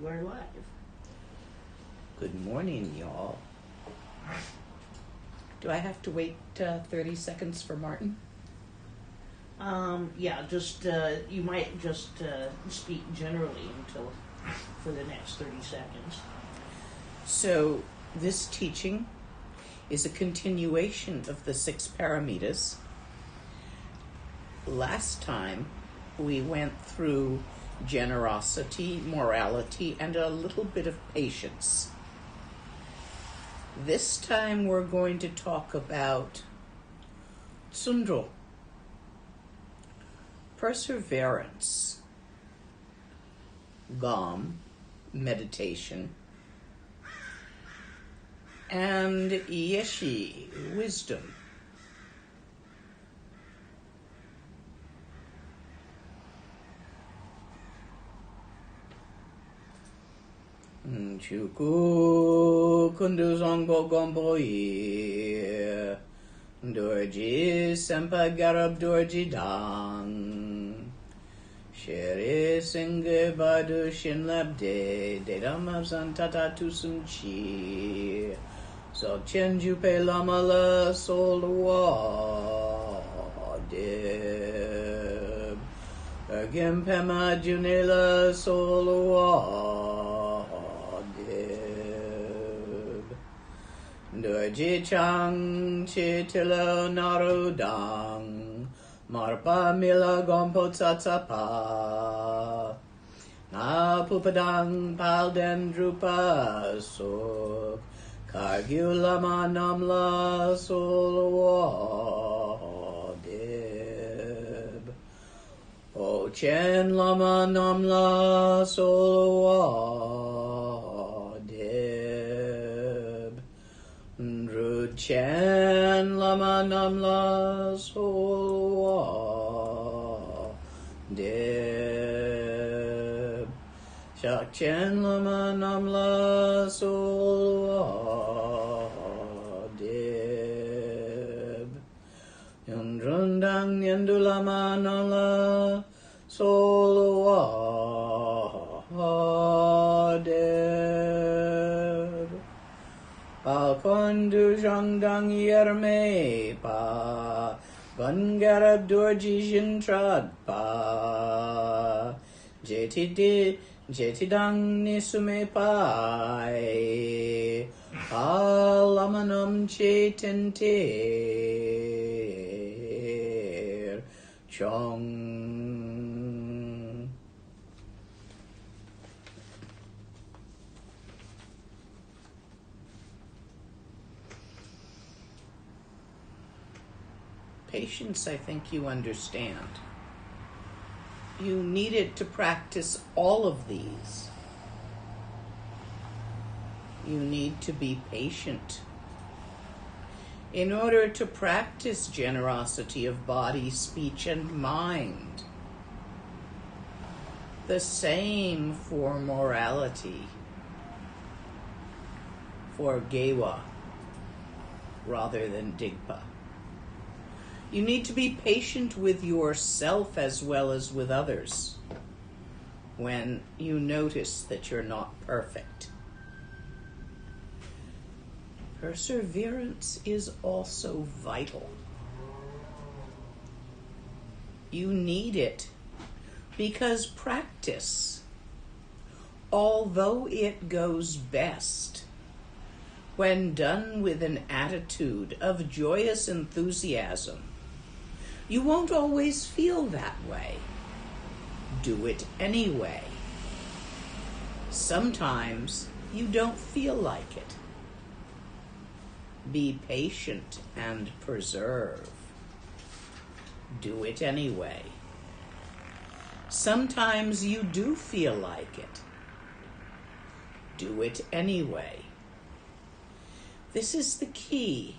You are live. Good morning, y'all. Do I have to wait 30 seconds for Martin? Yeah, just, you might just speak generally for the next 30 seconds. So, this teaching is a continuation of the 6 Paramitas. Last time, we went through generosity, morality, and a little bit of patience. This time we're going to talk about ngondro, perseverance, meditation, and yeshi, wisdom. Chuku kunduzongo gomboyi dorji sempa garab dorji dang shere singe badu shin labde dedamazan tata tusum chi Dzogchen jupe lama la solwa deb agim pema junela solwa Dorji chang chi tilo narudang marpa mila gompo tsatsapa na pupadang palden drupa sok kargyu lama namla solwa deb o chen lama namla solwa deb Chen lama namla solwa deb Shak chen lama namla solwa deb Yundrundang yendu lama namla solwa deb Alkondu Zhangdang Yerme Pa Bangarab Dorji Jintrad Pa Jetidang Nisume Pai Alamanam Chetenter Chong Patience, I think you understand. You needed to practice all of these. You need to be patient. In order to practice generosity of body, speech, and mind. The same for morality, for gewa, rather than digpa. You need to be patient with yourself as well as with others when you notice that you're not perfect. Perseverance is also vital. You need it because practice, although it goes best when done with an attitude of joyous enthusiasm, you won't always feel that way. Do it anyway. Sometimes you don't feel like it. Be patient and preserve. Do it anyway. Sometimes you do feel like it. Do it anyway. This is the key.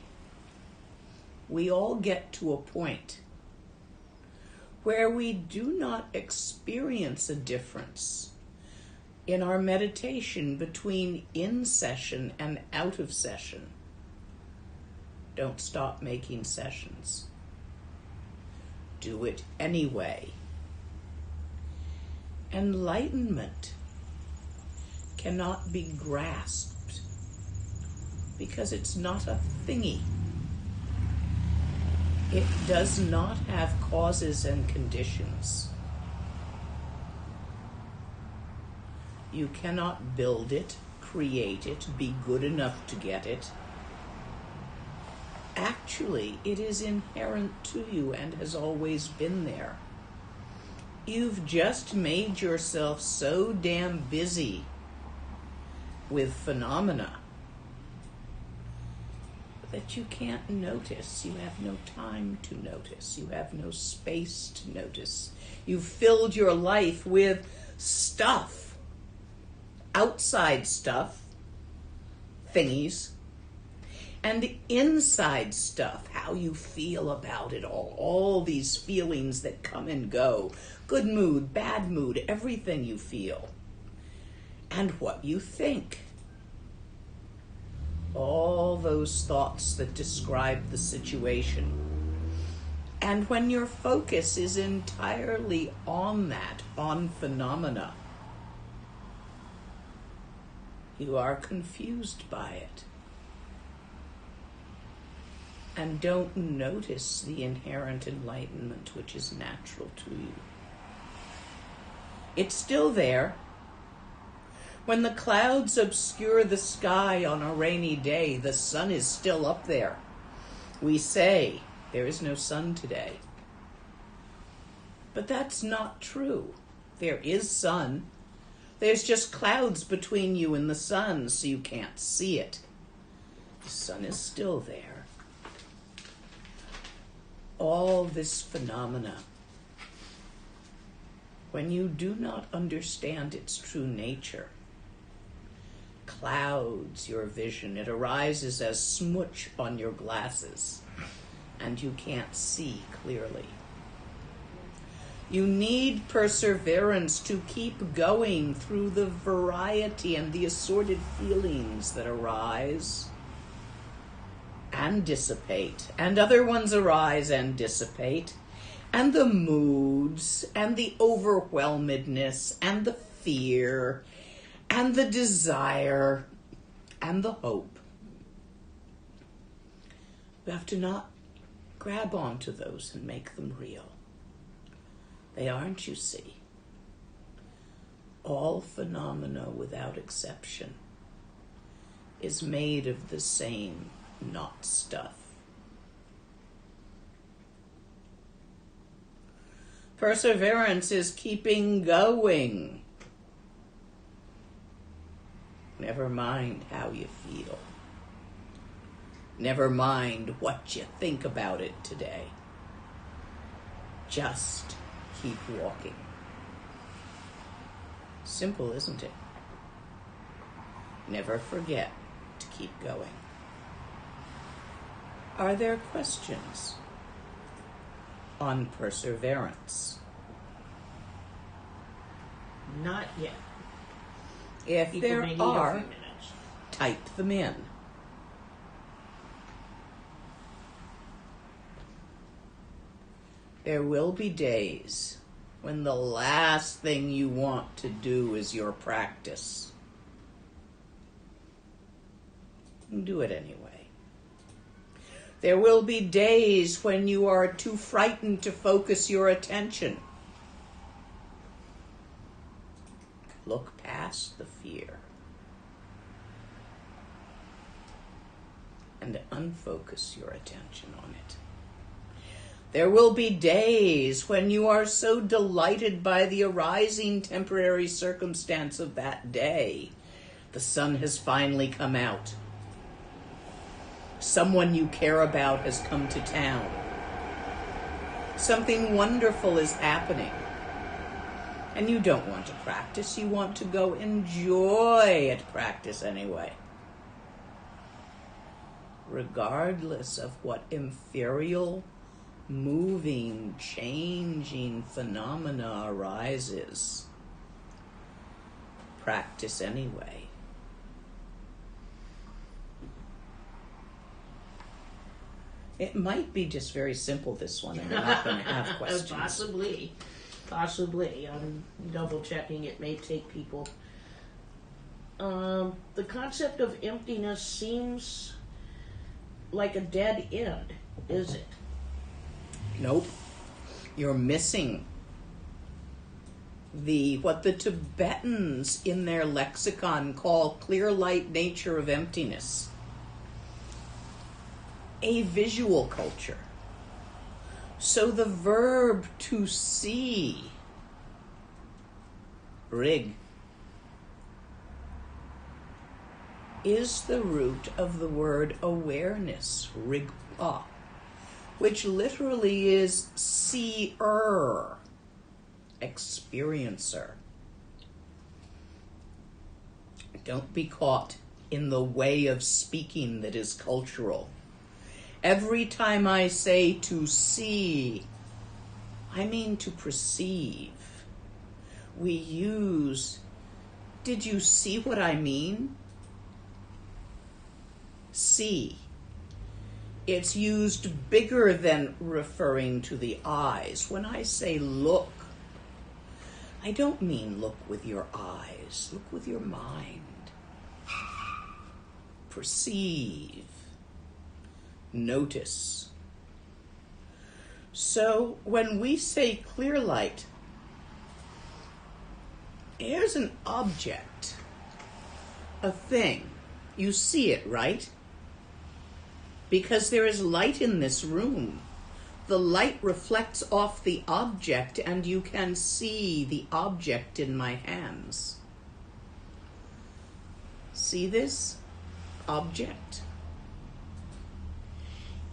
We all get to a point where we do not experience a difference in our meditation between in session and out of session. Don't stop making sessions. Do it anyway. Enlightenment cannot be grasped because it's not a thingy. It does not have causes and conditions. You cannot build it, create it, be good enough to get it. Actually, it is inherent to you and has always been there. You've just made yourself so damn busy with phenomena that you can't notice. You have no time to notice. You have no space to notice. You've filled your life with stuff, outside stuff, thingies, and inside stuff, how you feel about it all these feelings that come and go, good mood, bad mood, everything you feel, and what you think. All those thoughts that describe the situation. And when your focus is entirely on that, on phenomena, you are confused by it and don't notice the inherent enlightenment which is natural to you. It's still there. When the clouds obscure the sky on a rainy day, the sun is still up there. We say, there is no sun today. But that's not true. There is sun. There's just clouds between you and the sun, so you can't see it. The sun is still there. All this phenomena, when you do not understand its true nature, clouds your vision. It arises as smudge on your glasses, and you can't see clearly. You need perseverance to keep going through the variety and the assorted feelings that arise and dissipate, and other ones arise and dissipate, and the moods, and the overwhelmedness, and the fear, and the desire, and the hope. You have to not grab onto those and make them real. They aren't, you see. All phenomena, without exception, is made of the same not stuff. Perseverance is keeping going. Never mind how you feel. Never mind what you think about it today. Just keep walking. Simple, isn't it? Never forget to keep going. Are there questions on perseverance? Not yet. If People there may need a are, few minutes. type them in. There will be days when the last thing you want to do is your practice. Do it anyway. There will be days when you are too frightened to focus your attention. Look past the fear and unfocus your attention on it. There will be days when you are so delighted by the arising temporary circumstance of that day. The sun has finally come out. Someone you care about has come to town. Something wonderful is happening. And you don't want to practice. You want to go enjoy at practice anyway. Regardless of what ethereal, moving, changing phenomena arises, practice anyway. It might be just very simple, this one, and we're not going to have questions. Possibly. I'm double checking. It may take people the concept of emptiness seems like a dead end, is it? Nope. You're missing what the Tibetans in their lexicon call clear light nature of emptiness. A visual culture. So the verb to see, rig, is the root of the word awareness, rigpa, which literally is seer, experiencer. Don't be caught in the way of speaking that is cultural. Every time I say to see, I mean to perceive. We use, did you see what I mean? See. It's used bigger than referring to the eyes. When I say look, I don't mean look with your eyes. Look with your mind. Perceive. Notice. So when we say clear light, here's an object, a thing. You see it, right? Because there is light in this room. The light reflects off the object, and you can see the object in my hands. See this object?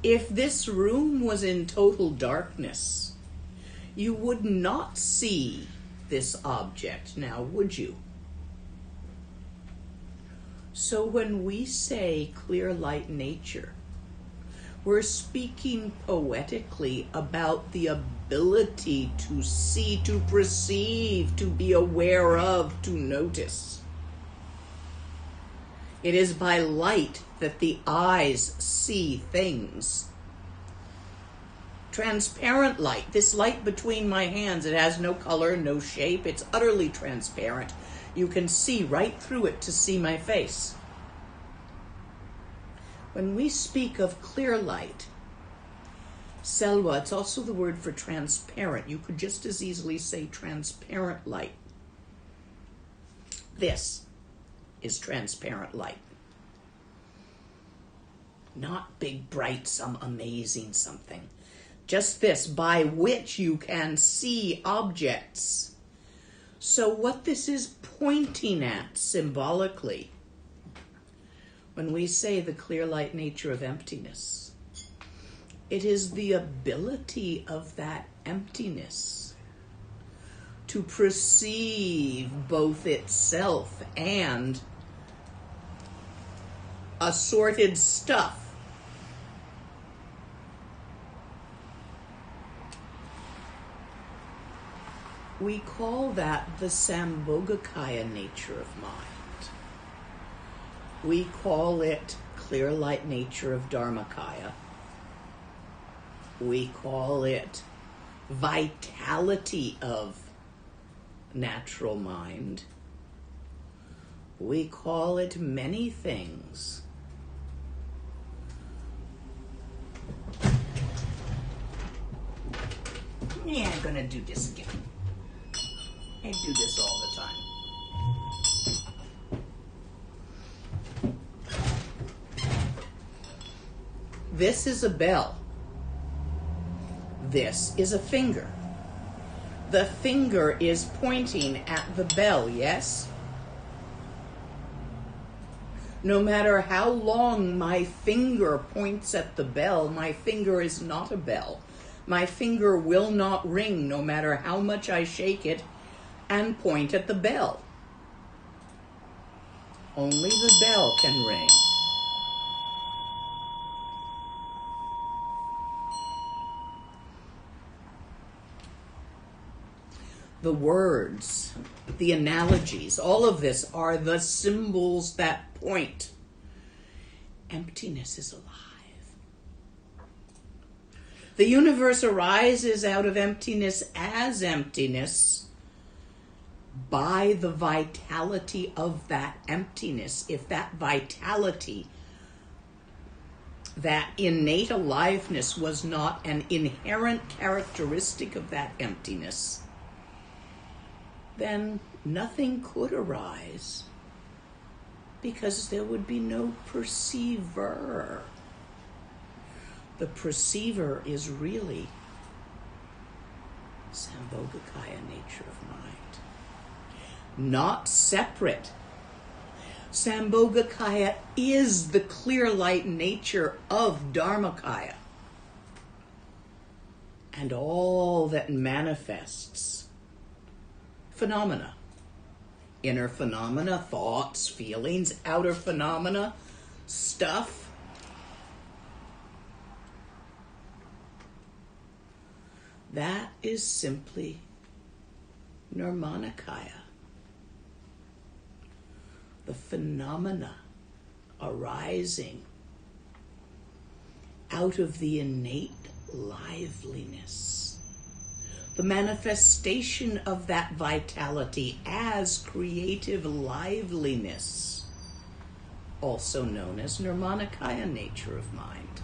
If this room was in total darkness, you would not see this object now, would you? So when we say clear light nature, we're speaking poetically about the ability to see, to perceive, to be aware of, to notice. It is by light that the eyes see things. Transparent light, this light between my hands, it has no color, no shape, it's utterly transparent. You can see right through it to see my face. When we speak of clear light, selva, it's also the word for transparent. You could just as easily say transparent light. This is transparent light. Not big, bright, some amazing something. Just this, by which you can see objects. So what this is pointing at symbolically, when we say the clear light nature of emptiness, it is the ability of that emptiness to perceive both itself and assorted stuff. We call that the Sambhogakaya nature of mind. We call it clear light nature of Dharmakaya. We call it vitality of natural mind. We call it many things. Yeah, I'm gonna do this again. I do this all the time. This is a bell. This is a finger. The finger is pointing at the bell, yes? No matter how long my finger points at the bell, my finger is not a bell. My finger will not ring no matter how much I shake it and point at the bell. Only the bell can ring. The words, the analogies, all of this are the symbols that point. Emptiness is alive. The universe arises out of emptiness as emptiness, by the vitality of that emptiness. If that vitality, that innate aliveness, was not an inherent characteristic of that emptiness, then nothing could arise, because there would be no perceiver. The perceiver is really Sambhogakaya nature of mind, not separate. Sambhogakaya is the clear light nature of Dharmakaya, and all that manifests phenomena. Inner phenomena, thoughts, feelings, outer phenomena, stuff. That is simply Nirmanakaya. The phenomena arising out of the innate liveliness. The manifestation of that vitality as creative liveliness, also known as Nirmanakaya nature of mind.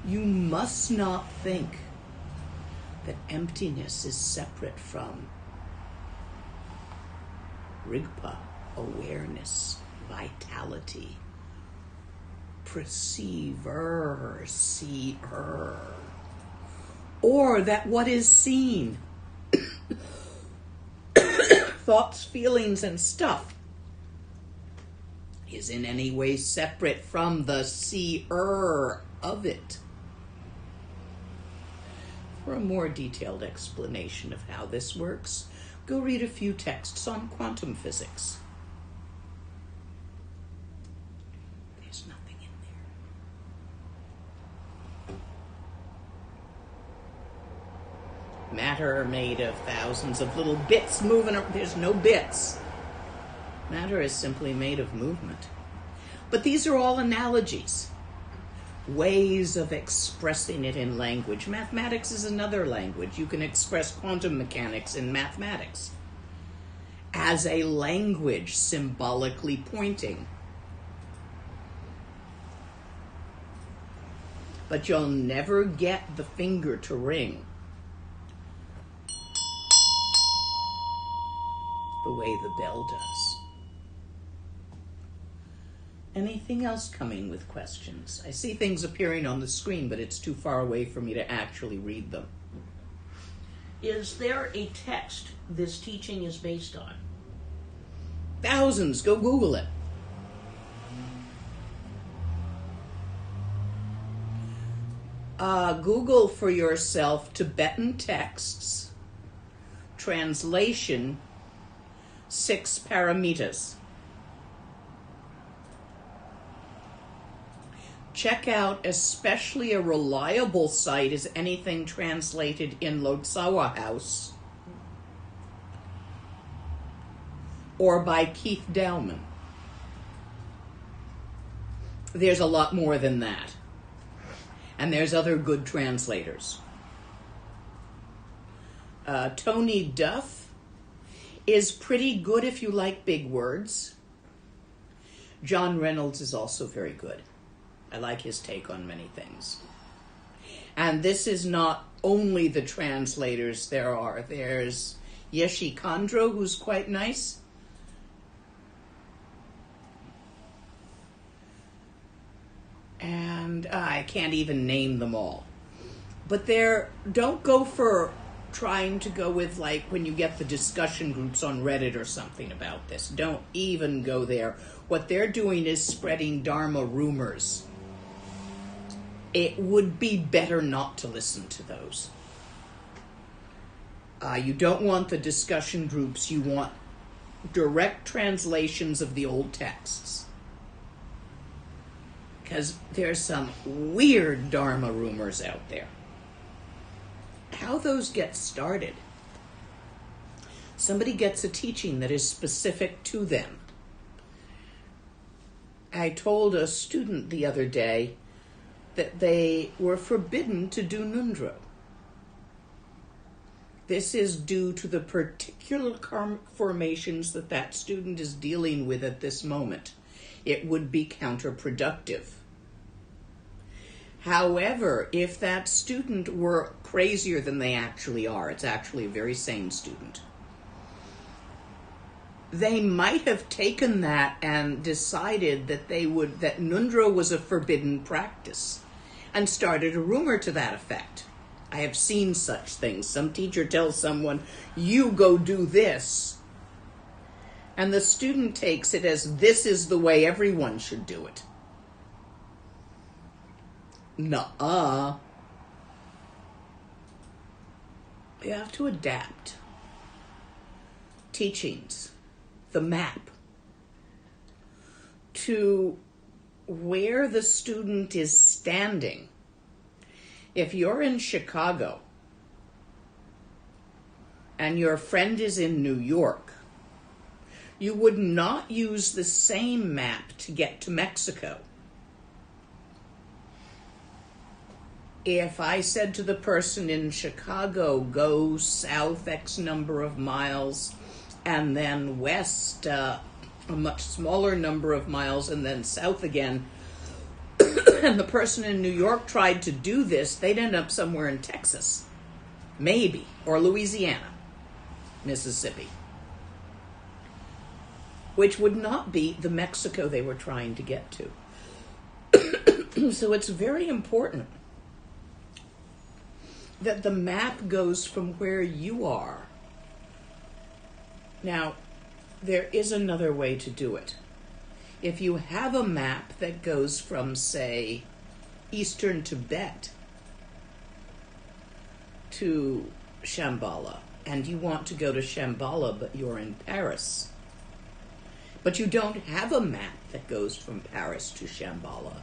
You must not think that emptiness is separate from Rigpa, awareness, vitality, perceiver, seer, or that what is seen, thoughts, feelings, and stuff, is in any way separate from the seer of it. For a more detailed explanation of how this works, go read a few texts on quantum physics. There's nothing in there. Matter made of thousands of little bits moving. There's no bits. Matter is simply made of movement. But these are all analogies, ways of expressing it in language. Mathematics is another language. You can express quantum mechanics in mathematics as a language symbolically pointing. But you'll never get the finger to ring the way the bell does. Anything else coming with questions? I see things appearing on the screen, but it's too far away for me to actually read them. Is there a text this teaching is based on? Thousands. Go Google it. Google for yourself Tibetan texts, translation, 6 Paramitas. Check out, especially a reliable site is anything translated in Lotsawa House or by Keith Dowman. There's a lot more than that. And there's other good translators. Tony Duff is pretty good if you like big words. John Reynolds is also very good. I like his take on many things. And this is not only the translators there's Yeshi Kondro, who's quite nice. And I can't even name them all. But don't go for trying to go with, like, when you get the discussion groups on Reddit or something about this. Don't even go there. What they're doing is spreading Dharma rumors. It would be better not to listen to those. You don't want the discussion groups. You want direct translations of the old texts. Because there's some weird Dharma rumors out there. How those get started. Somebody gets a teaching that is specific to them. I told a student the other day that they were forbidden to do ngondro. This is due to the particular karmic formations that that student is dealing with at this moment. It would be counterproductive. However, if that student were crazier than they actually are, it's actually a very sane student, they might have taken that and decided that that ngondro was a forbidden practice and started a rumor to that effect. I have seen such things. Some teacher tells someone, you go do this. And the student takes it as this is the way everyone should do it. Nuh-uh. You have to adapt. Teachings, the map, to where the student is standing. If you're in Chicago and your friend is in New York, you would not use the same map to get to Mexico. If I said to the person in Chicago, go south X number of miles and then west a much smaller number of miles and then south again, and the person in New York tried to do this, they'd end up somewhere in Texas, maybe, or Louisiana, Mississippi, which would not be the Mexico they were trying to get to. So it's very important that the map goes from where you are. Now, there is another way to do it. If you have a map that goes from, say, eastern Tibet to Shambhala, and you want to go to Shambhala, but you're in Paris, but you don't have a map that goes from Paris to Shambhala,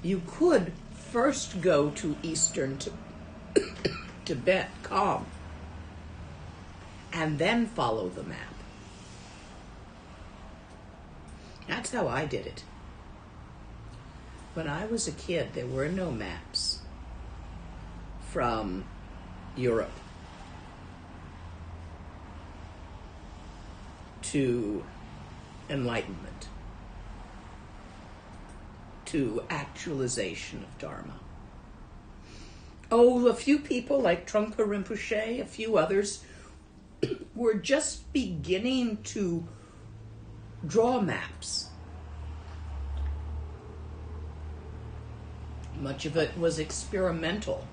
you could first go to eastern Tibet, Kham, and then follow the map. That's how I did it. When I was a kid, there were no maps from Europe to enlightenment, to actualization of Dharma. Oh, a few people like Trungpa Rinpoche, a few others, were just beginning to draw maps. Much of it was experimental,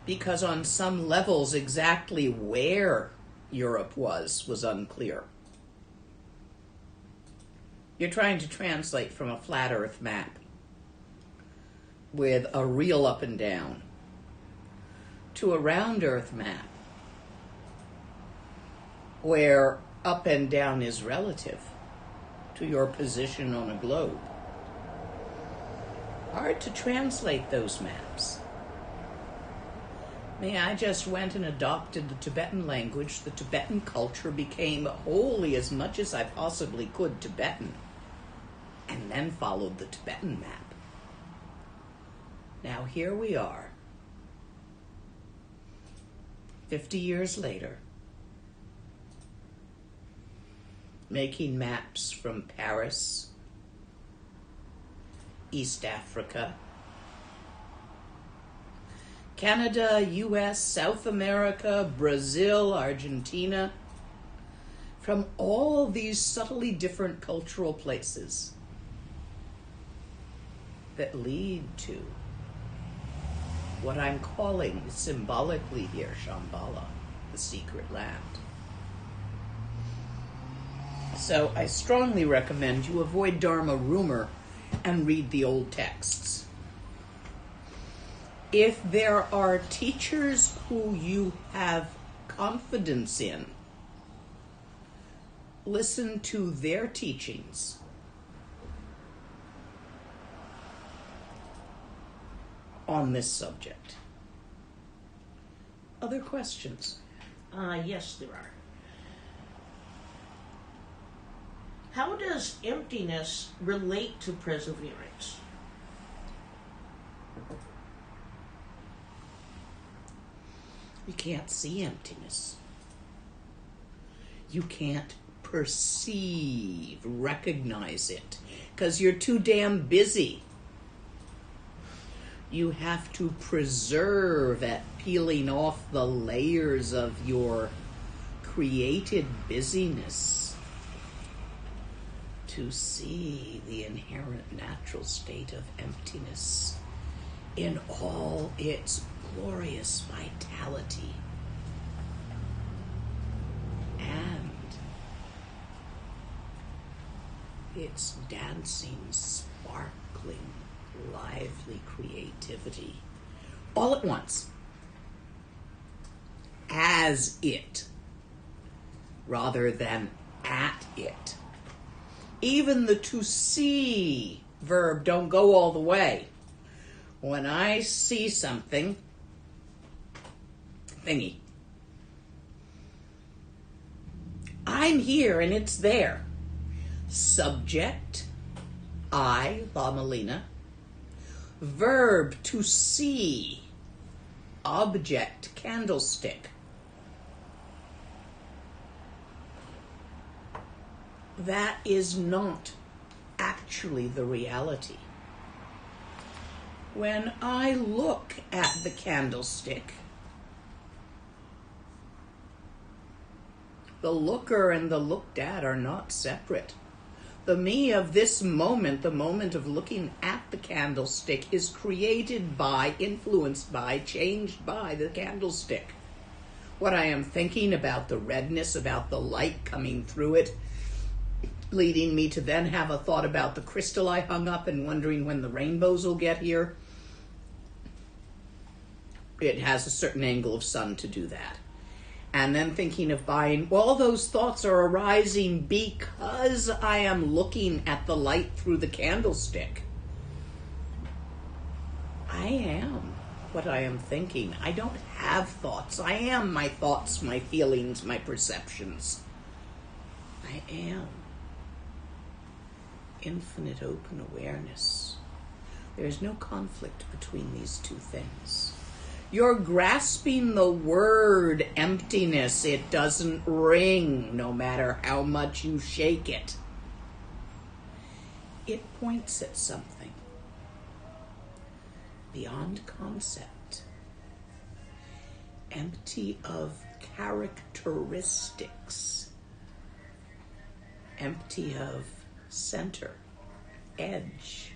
because on some levels exactly where Europe was unclear. You're trying to translate from a flat earth map with a real up and down to a round earth map where up and down is relative to your position on a globe. Hard to translate those maps. I just went and adopted the Tibetan language. The Tibetan culture became wholly, as much as I possibly could, Tibetan, and then followed the Tibetan map. Now here we are, 50 years later, making maps from Paris, East Africa, Canada, US, South America, Brazil, Argentina, from all these subtly different cultural places that lead to what I'm calling symbolically here Shambhala, the secret land. So I strongly recommend you avoid Dharma rumor and read the old texts. If there are teachers who you have confidence in, listen to their teachings. On this subject. Other questions? Yes, there are. How does emptiness relate to perseverance? You can't see emptiness. You can't perceive, recognize it, because you're too damn busy. You have to preserve at peeling off the layers of your created busyness to see the inherent natural state of emptiness in all its glorious vitality and its dancing, sparkling, lively creativity all at once, as it rather than at it. Even the to see verb don't go all the way. When I see something, thingy, I'm here and it's there. Subject, I, Lama Lena. Verb, to see. Object, candlestick. That is not actually the reality. When I look at the candlestick, the looker and the looked at are not separate. The me of this moment, the moment of looking at the candlestick, is created by, influenced by, changed by the candlestick. What I am thinking about the redness, about the light coming through it, leading me to then have a thought about the crystal I hung up and wondering when the rainbows will get here. It has a certain angle of sun to do that. And then thinking of buying, all those thoughts are arising because I am looking at the light through the candlestick. I am what I am thinking. I don't have thoughts. I am my thoughts, my feelings, my perceptions. I am infinite open awareness. There is no conflict between these two things. You're grasping the word emptiness. It doesn't ring no matter how much you shake it. It points at something beyond concept, empty of characteristics, empty of center, edge.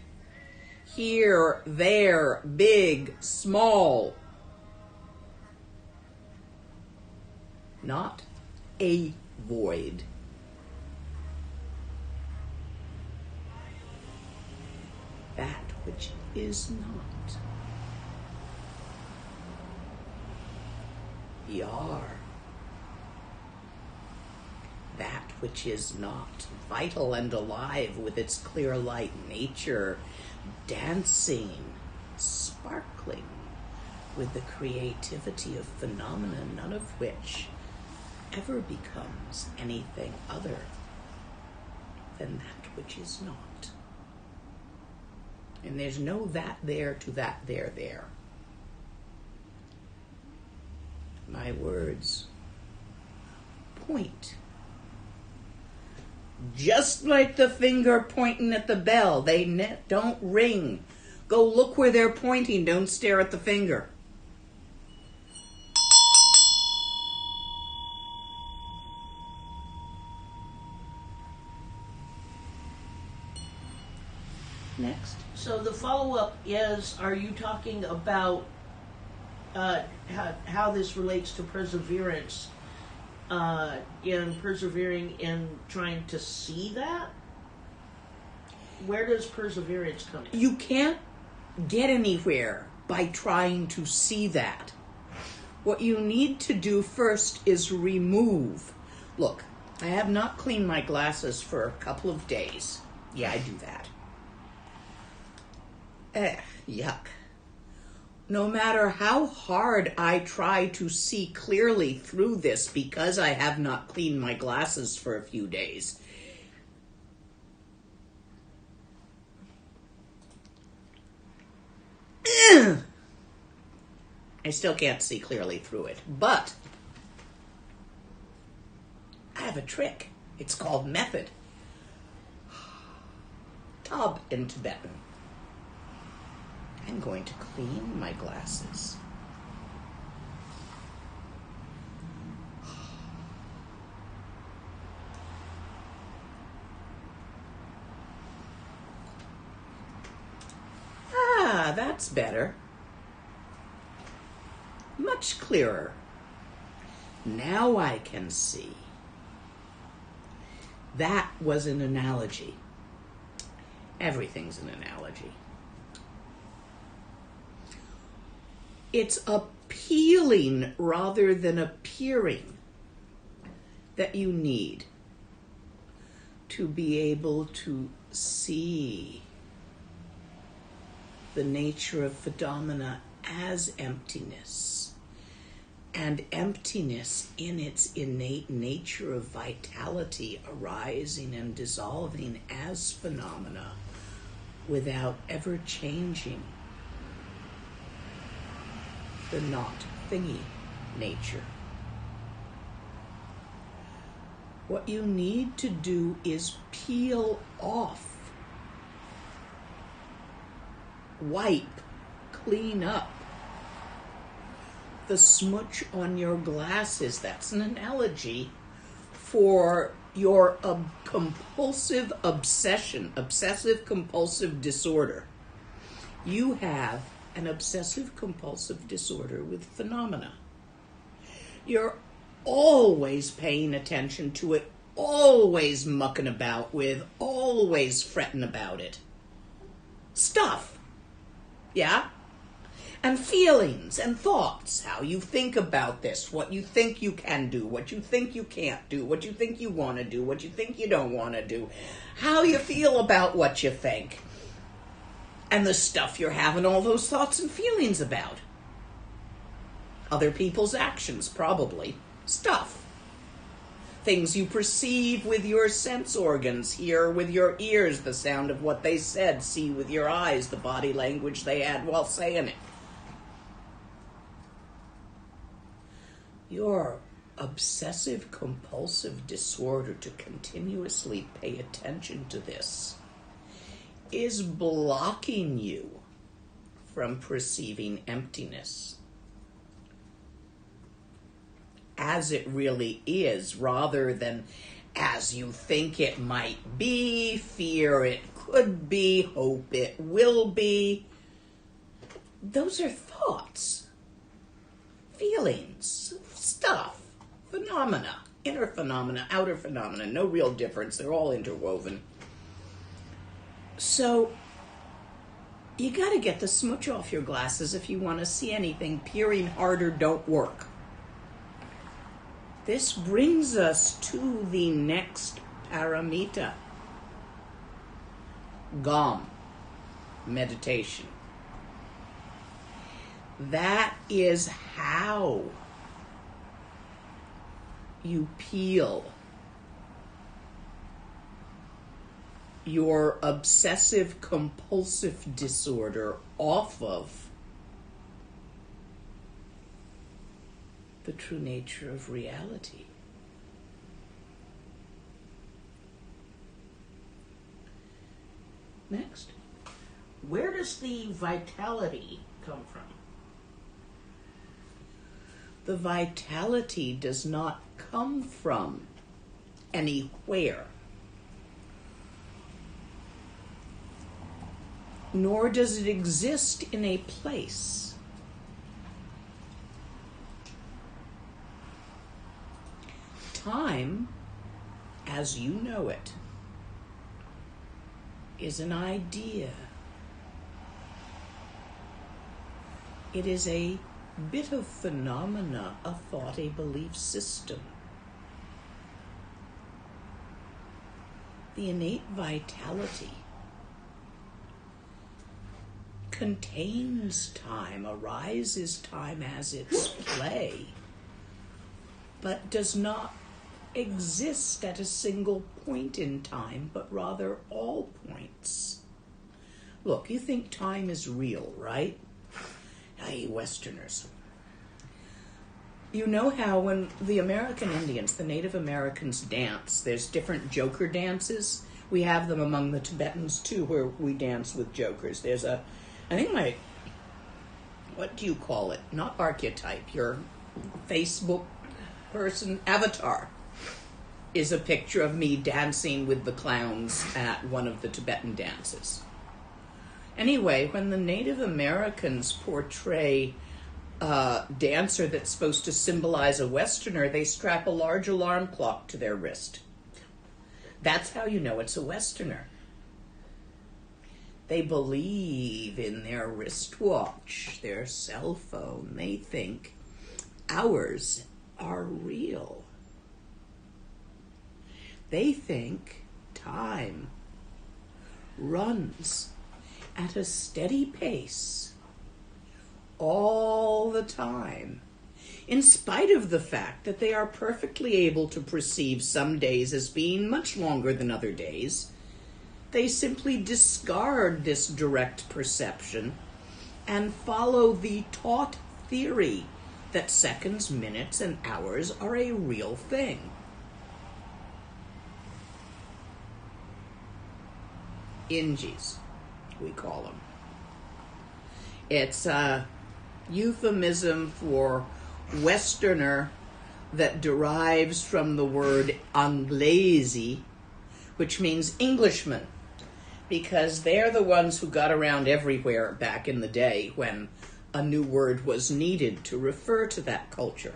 Here, there, big, small. Not a void. That which is not. Yar. That which is not, vital and alive with its clear light nature, dancing, sparkling with the creativity of phenomena, none of which ever becomes anything other than that which is not. And there's no that there to that there. My words point. Just like the finger pointing at the bell, they don't ring. Go look where they're pointing, don't stare at the finger. Next. So the follow-up is, are you talking about how this relates to perseverance, in persevering in trying to see that? Where does perseverance come in? You can't get anywhere by trying to see that. What you need to do first is remove. Look, I have not cleaned my glasses for a couple of days. Yeah, I do that. Yuck. No matter how hard I try to see clearly through this because I have not cleaned my glasses for a few days, I still can't see clearly through it. But I have a trick. It's called method. Tab in Tibetan. I'm going to clean my glasses. Ah, that's better. Much clearer. Now I can see. That was an analogy. Everything's an analogy. It's appealing rather than appearing that you need to be able to see the nature of phenomena as emptiness, and emptiness in its innate nature of vitality arising and dissolving as phenomena without ever changing the not thingy nature. What you need to do is peel off, wipe, clean up the smudge on your glasses. That's an analogy for your compulsive obsession, obsessive compulsive disorder. You have an obsessive compulsive disorder with phenomena. You're always paying attention to it, always mucking about with, always fretting about it. Stuff. Yeah? And feelings and thoughts, how you think about this, what you think you can do, what you think you can't do, what you think you want to do, what you think you don't want to do, how you feel about what you think, and the stuff you're having all those thoughts and feelings about. Other people's actions, probably. Stuff. Things you perceive with your sense organs, hear with your ears, the sound of what they said, see with your eyes, the body language they had while saying it. Your obsessive compulsive disorder to continuously pay attention to this is blocking you from perceiving emptiness as it really is, rather than as you think it might be, fear it could be, hope it will be. Those are thoughts, feelings, stuff, phenomena, inner phenomena, outer phenomena, no real difference. They're all interwoven. So you got to get the smudge off your glasses if you want to see anything. Peering harder don't work. This brings us to the next paramita. Gom, meditation. That is how you peel your obsessive compulsive disorder off of the true nature of reality. Next. Where does the vitality come from? The vitality does not come from anywhere, nor does it exist in a place. Time, as you know it, is an idea. It is a bit of phenomena, a thought, a belief system. The innate vitality contains time, arises time as its play, but does not exist at a single point in time, but rather all points. Look, you think time is real, right? Hey, Westerners. You know how when the American Indians, the Native Americans dance, there's different joker dances. We have them among the Tibetans too, where we dance with jokers. There's a, I think what do you call it? Not archetype, your Facebook person avatar is a picture of me dancing with the clowns at one of the Tibetan dances. Anyway, when the Native Americans portray a dancer that's supposed to symbolize a Westerner, they strap a large alarm clock to their wrist. That's how you know it's a Westerner. They believe in their wristwatch, their cell phone. They think hours are real. They think time runs at a steady pace all the time, in spite of the fact that they are perfectly able to perceive some days as being much longer than other days. They simply discard this direct perception and follow the taught theory that seconds, minutes, and hours are a real thing. Ingies, we call them. It's a euphemism for Westerner that derives from the word Anglesi, which means Englishman, because they're the ones who got around everywhere back in the day when a new word was needed to refer to that culture.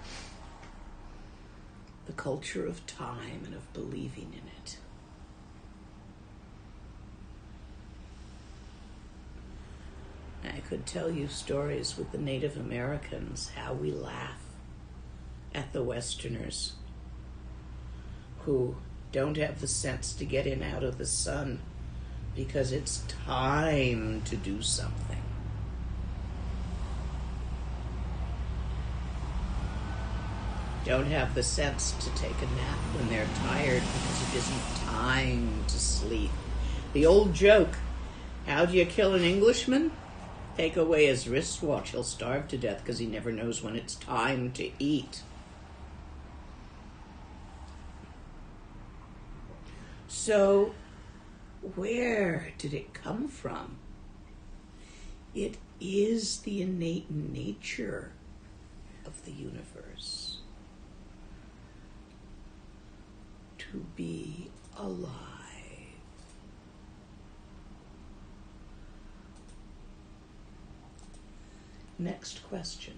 The culture of time and of believing in it. I could tell you stories with the Native Americans, how we laugh at the Westerners who don't have the sense to get in out of the sun because it's time to do something. Don't have the sense to take a nap when they're tired because it isn't time to sleep. The old joke, how do you kill an Englishman? Take away his wristwatch, he'll starve to death because he never knows when it's time to eat. So, where did it come from? It is the innate nature of the universe to be alive. Next question.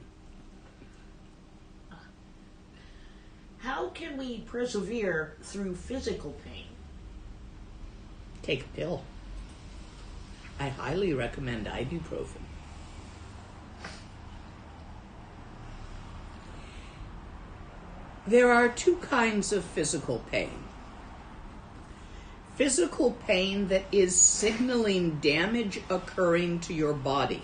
How can we persevere through physical pain? Take a pill. I highly recommend ibuprofen. There are two kinds of physical pain. Physical pain that is signaling damage occurring to your body.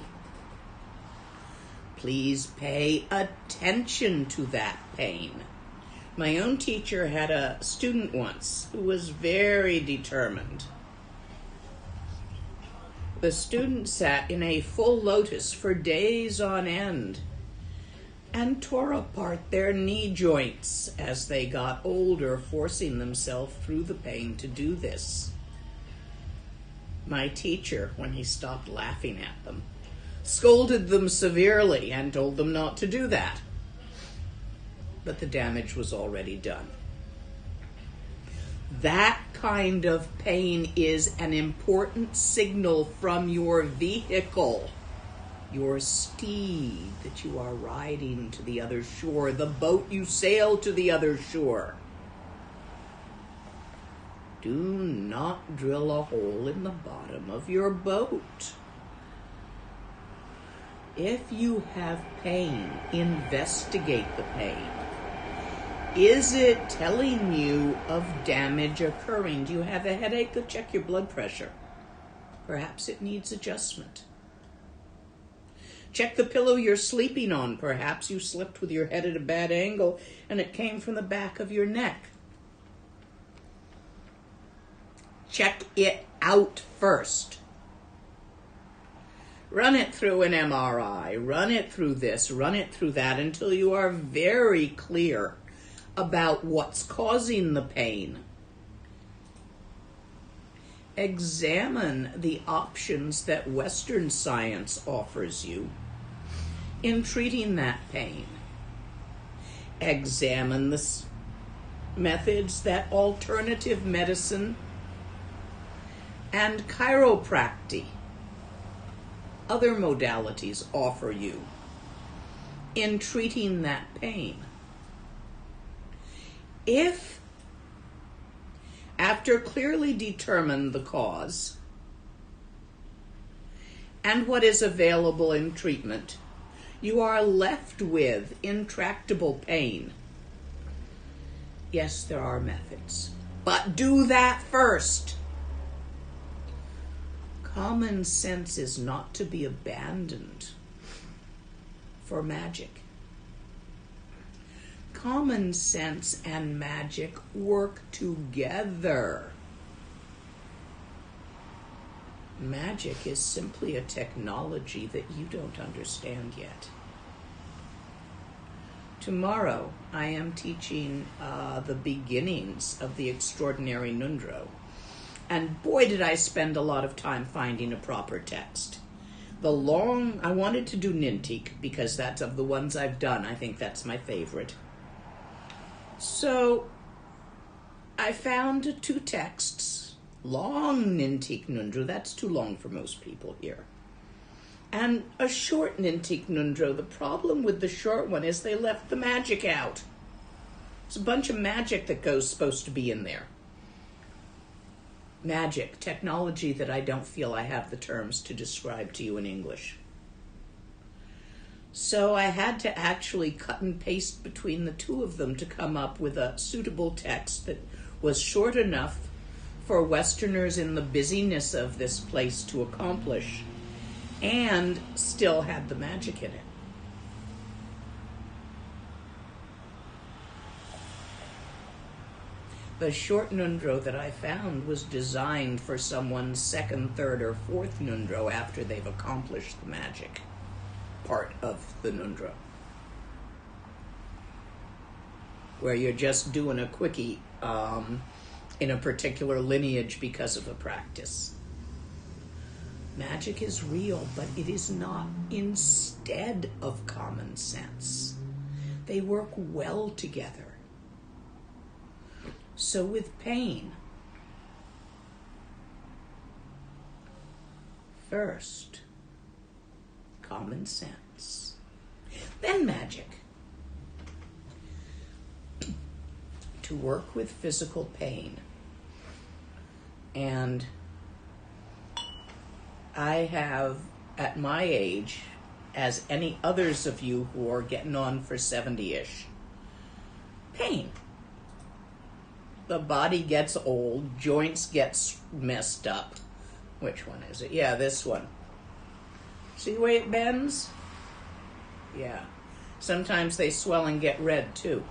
Please pay attention to that pain. My own teacher had a student once who was very determined. The student sat in a full lotus for days on end and tore apart their knee joints as they got older, forcing themselves through the pain to do this. My teacher, when he stopped laughing at them, scolded them severely and told them not to do that. But the damage was already done. That kind of pain is an important signal from your vehicle, your steed that you are riding to the other shore, the boat you sail to the other shore. Do not drill a hole in the bottom of your boat. If you have pain, investigate the pain. Is it telling you of damage occurring? Do you have a headache? Go check your blood pressure. Perhaps it needs adjustment. Check the pillow you're sleeping on. Perhaps you slept with your head at a bad angle and it came from the back of your neck. Check it out first. Run it through an MRI, run it through this, run it through that, until you are very clear about what's causing the pain. Examine the options that Western science offers you in treating that pain. Examine the methods that alternative medicine and chiropractic, other modalities, offer you in treating that pain. If, after clearly determine the cause and what is available in treatment, you are left with intractable pain, yes, there are methods, but do that first. Common sense is not to be abandoned for magic. Common sense and magic work together. Magic is simply a technology that you don't understand yet. Tomorrow, I am teaching the beginnings of the extraordinary ngondro. And boy, did I spend a lot of time finding a proper text. I wanted to do Nintik because that's of the ones I've done. I think that's my favorite. So I found 2 texts. Long Nintik ngondro, that's too long for most people here. And a short Nintik ngondro. The problem with the short one is they left the magic out. There's a bunch of magic that goes supposed to be in there. Magic, technology that I don't feel I have the terms to describe to you in English. So I had to actually cut and paste between the 2 of them to come up with a suitable text that was short enough for Westerners in the busyness of this place to accomplish and still had the magic in it. The short ngondro that I found was designed for someone's 2nd, 3rd, or 4th ngondro after they've accomplished the magic part of the ngondro, where you're just doing a quickie in a particular lineage because of a practice. Magic is real, but it is not instead of common sense. They work well together. So with pain, first, common sense, then magic. To work with physical pain. And I have, at my age, as any others of you who are getting on for 70-ish, pain. The body gets old, joints get messed up. Which one is it? Yeah, this one. See the way it bends? Yeah. Sometimes they swell and get red, too.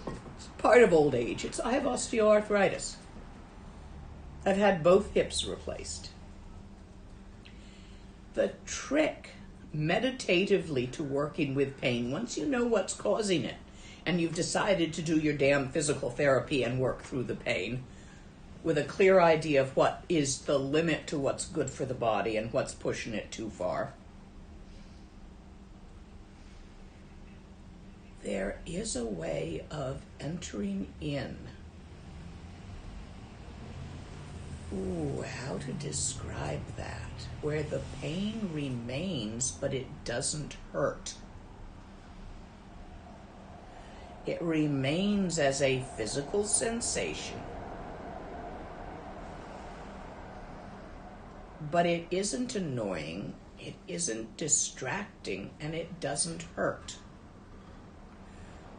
It's part of old age. I have osteoarthritis. I've had both hips replaced. The trick, meditatively, to working with pain, once you know what's causing it, and you've decided to do your damn physical therapy and work through the pain with a clear idea of what is the limit to what's good for the body and what's pushing it too far, there is a way of entering in. Ooh, how to describe that? Where the pain remains, but it doesn't hurt. It remains as a physical sensation, but it isn't annoying, it isn't distracting, and it doesn't hurt.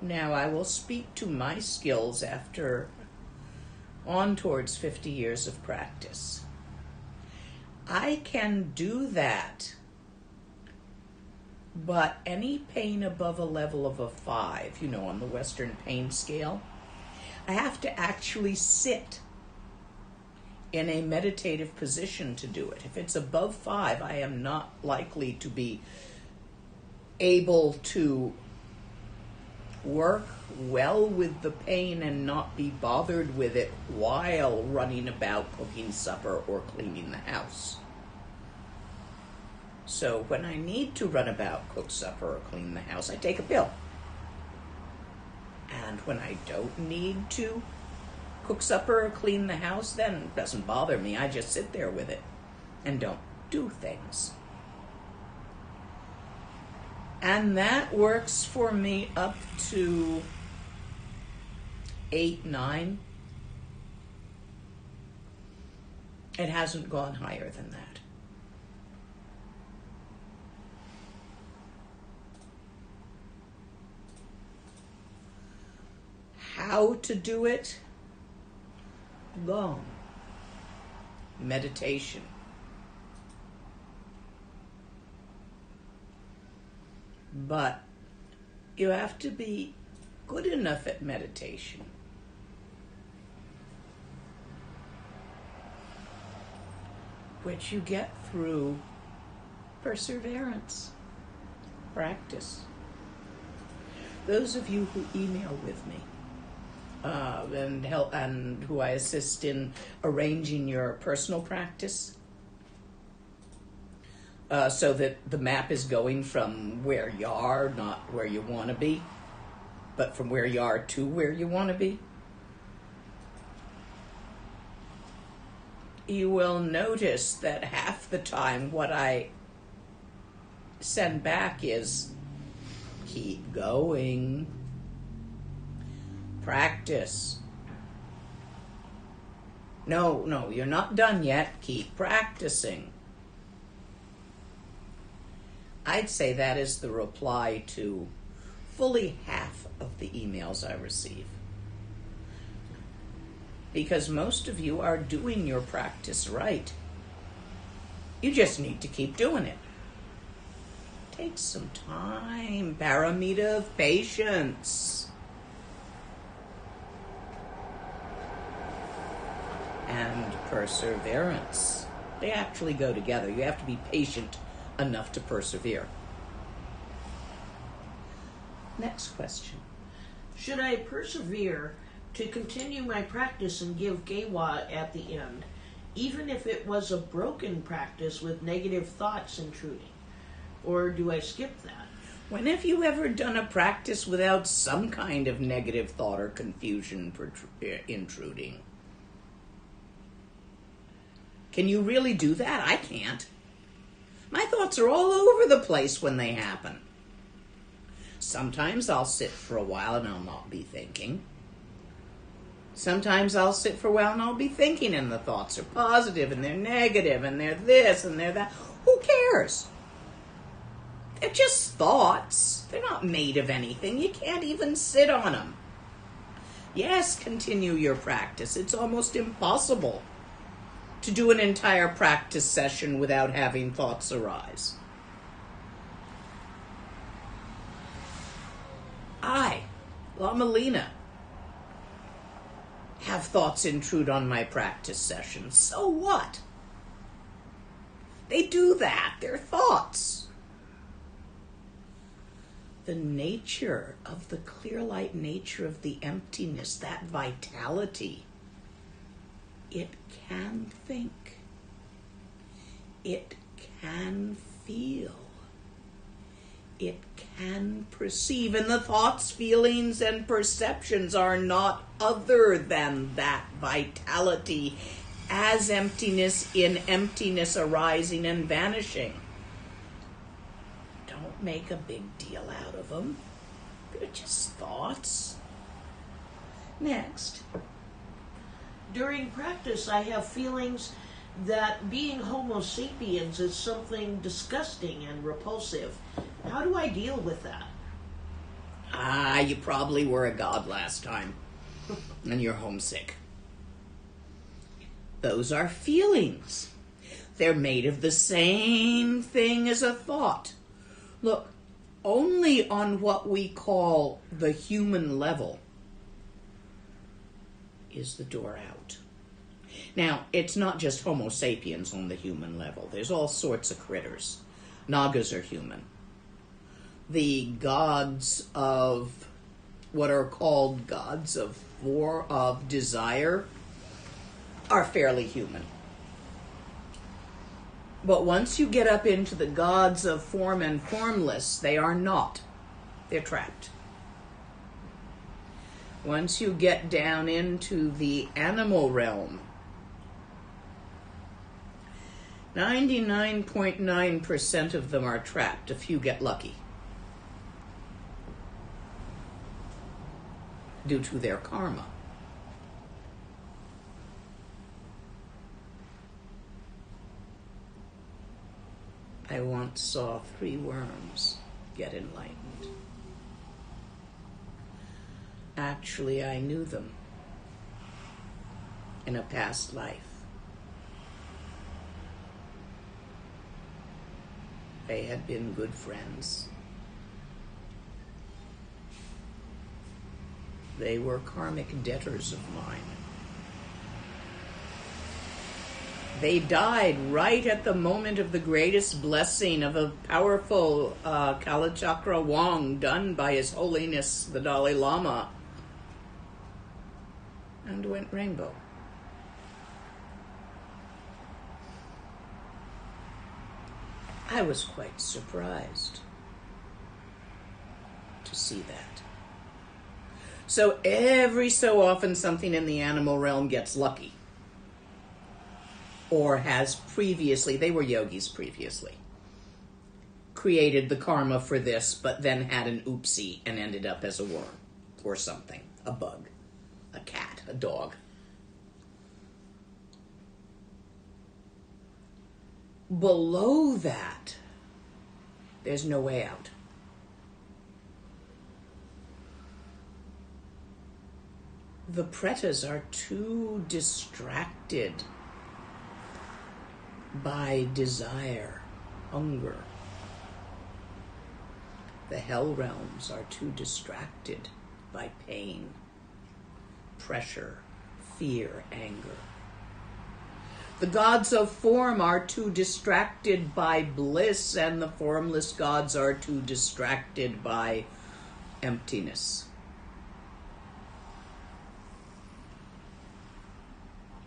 Now, I will speak to my skills after on towards 50 years of practice. I can do that, but any pain above a level of a 5, on the Western pain scale, I have to actually sit in a meditative position to do it. If it's above 5, I am not likely to be able to work well with the pain and not be bothered with it while running about cooking supper or cleaning the house. So when I need to run about, cook supper, or clean the house, I take a pill. And when I don't need to cook supper or clean the house, then it doesn't bother me. I just sit there with it and don't do things. And that works for me up to 8, 9. It hasn't gone higher than that. How to do it? Gone. Meditation. But you have to be good enough at meditation which you get through perseverance, practice. Those of you who email with me and help, and who I assist in arranging your personal practice, so that the map is going from where you are, not where you want to be, but from where you are to where you want to be. You will notice that half the time what I send back is, keep going, practice. No, you're not done yet, keep practicing. I'd say that is the reply to fully half of the emails I receive. Because most of you are doing your practice right. You just need to keep doing it. Take some time, paramita of patience. And perseverance. They actually go together. You have to be patient enough to persevere. Next question. Should I persevere to continue my practice and give gewa at the end, even if it was a broken practice with negative thoughts intruding? Or do I skip that? When have you ever done a practice without some kind of negative thought or confusion intruding? Can you really do that? I can't. My thoughts are all over the place when they happen. Sometimes I'll sit for a while and I'll not be thinking. Sometimes I'll sit for a while and I'll be thinking, and the thoughts are positive and they're negative and they're this and they're that. Who cares? They're just thoughts. They're not made of anything. You can't even sit on them. Yes, continue your practice. It's almost impossible to do an entire practice session without having thoughts arise. I, Lama Lena, have thoughts intrude on my practice sessions. So what? They do that. They're thoughts. The nature of the clear light nature of the emptiness, that vitality, it can think. It can feel. It can perceive. And the thoughts, feelings, and perceptions are not other than that vitality as emptiness in emptiness arising and vanishing. Don't make a big deal out of them. They're just thoughts. Next. During practice, I have feelings that being Homo sapiens is something disgusting and repulsive. How do I deal with that? You probably were a god last time, and you're homesick. Those are feelings. They're made of the same thing as a thought. Look, only on what we call the human level is the door out. Now, it's not just Homo sapiens on the human level. There's all sorts of critters. Nagas are human. The gods of what are called gods of desire are fairly human. But once you get up into the gods of form and formless, they are not. They're trapped. Once you get down into the animal realm, 99.9% of them are trapped. A few get lucky due to their karma. I once saw 3 worms get enlightened. Actually, I knew them in a past life. They had been good friends. They were karmic debtors of mine. They died right at the moment of the greatest blessing of a powerful Kalachakra Wong done by His Holiness the Dalai Lama, and went rainbow. I was quite surprised to see that. So every so often something in the animal realm gets lucky. Or has previously, they were yogis previously, created the karma for this, but then had an oopsie and ended up as a worm or something, a bug, a cat, a dog. Below that, there's no way out. The pretas are too distracted by desire, hunger. The hell realms are too distracted by pain, pressure, fear, anger. The gods of form are too distracted by bliss, and the formless gods are too distracted by emptiness.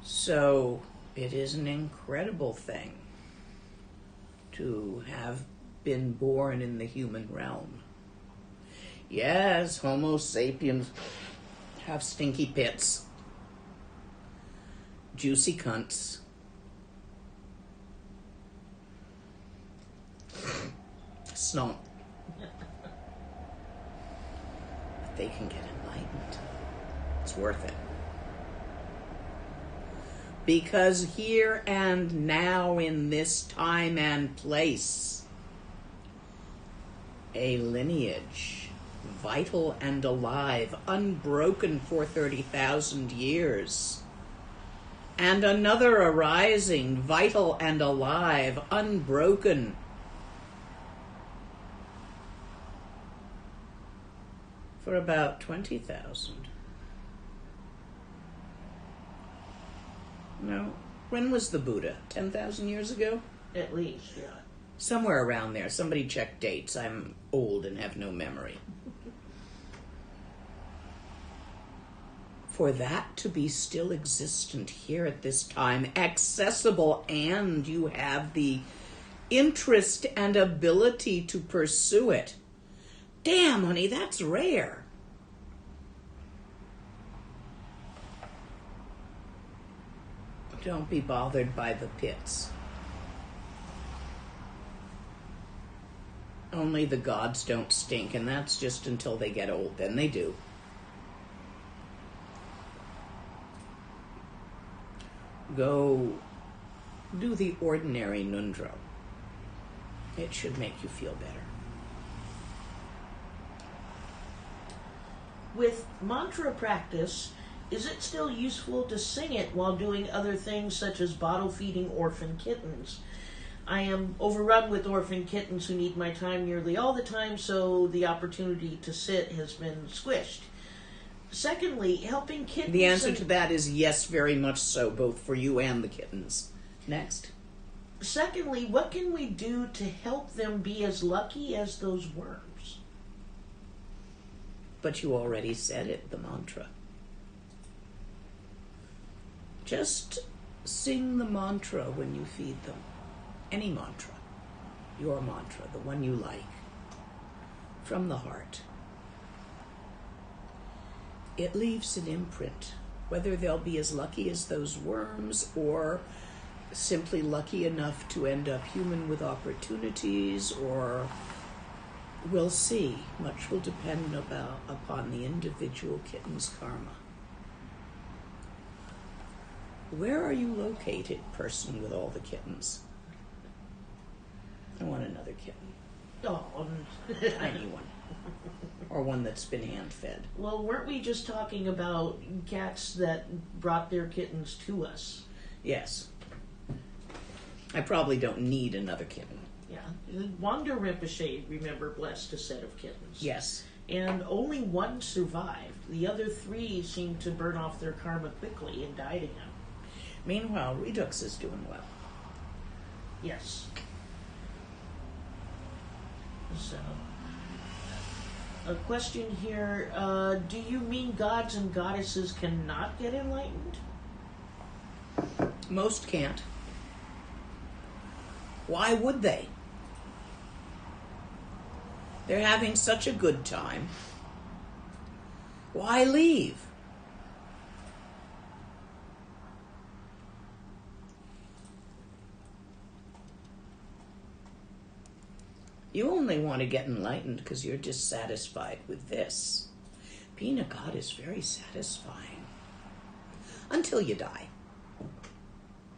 So it is an incredible thing to have been born in the human realm. Yes, Homo sapiens have stinky pits, juicy cunts, snot. But they can get enlightened. It's worth it. Because here and now, in this time and place, a lineage, vital and alive, unbroken for 30,000 years, and another arising, vital and alive, unbroken, for about 20,000. No. When was the Buddha? 10,000 years ago? At least, yeah. Somewhere around there. Somebody check dates. I'm old and have no memory. For that to be still existent here at this time, accessible, and you have the interest and ability to pursue it. Damn, honey, that's rare. Don't be bothered by the pits. Only the gods don't stink, and that's just until they get old. Then they do. Go do the ordinary ngondro. It should make you feel better. With mantra practice, is it still useful to sing it while doing other things such as bottle feeding orphan kittens? I am overrun with orphan kittens who need my time nearly all the time, so the opportunity to sit has been squished. Secondly, helping kittens... The answer to that is yes, very much so, both for you and the kittens. Next. Secondly, what can we do to help them be as lucky as those worms? But you already said it, the mantra. Just sing the mantra when you feed them. Any mantra. Your mantra, the one you like. From the heart. It leaves an imprint, whether they'll be as lucky as those worms or simply lucky enough to end up human with opportunities, or we'll see. Much will depend upon the individual kitten's karma. Where are you located, person with all the kittens? I want another kitten. Oh, Tiny one. Or one that's been hand-fed. well, weren't we just talking about cats that brought their kittens to us? Yes. I probably don't need another kitten. Yeah. Wanda Rinpoche, remember, blessed a set of kittens. Yes. And only one survived. The other 3 seemed to burn off their karma quickly and died again. Meanwhile, Redux is doing well. Yes. So, a question here. Do you mean gods and goddesses cannot get enlightened? Most can't. Why would they? They're having such a good time. Why leave? You only want to get enlightened because you're dissatisfied with this. Being a god is very satisfying. Until you die.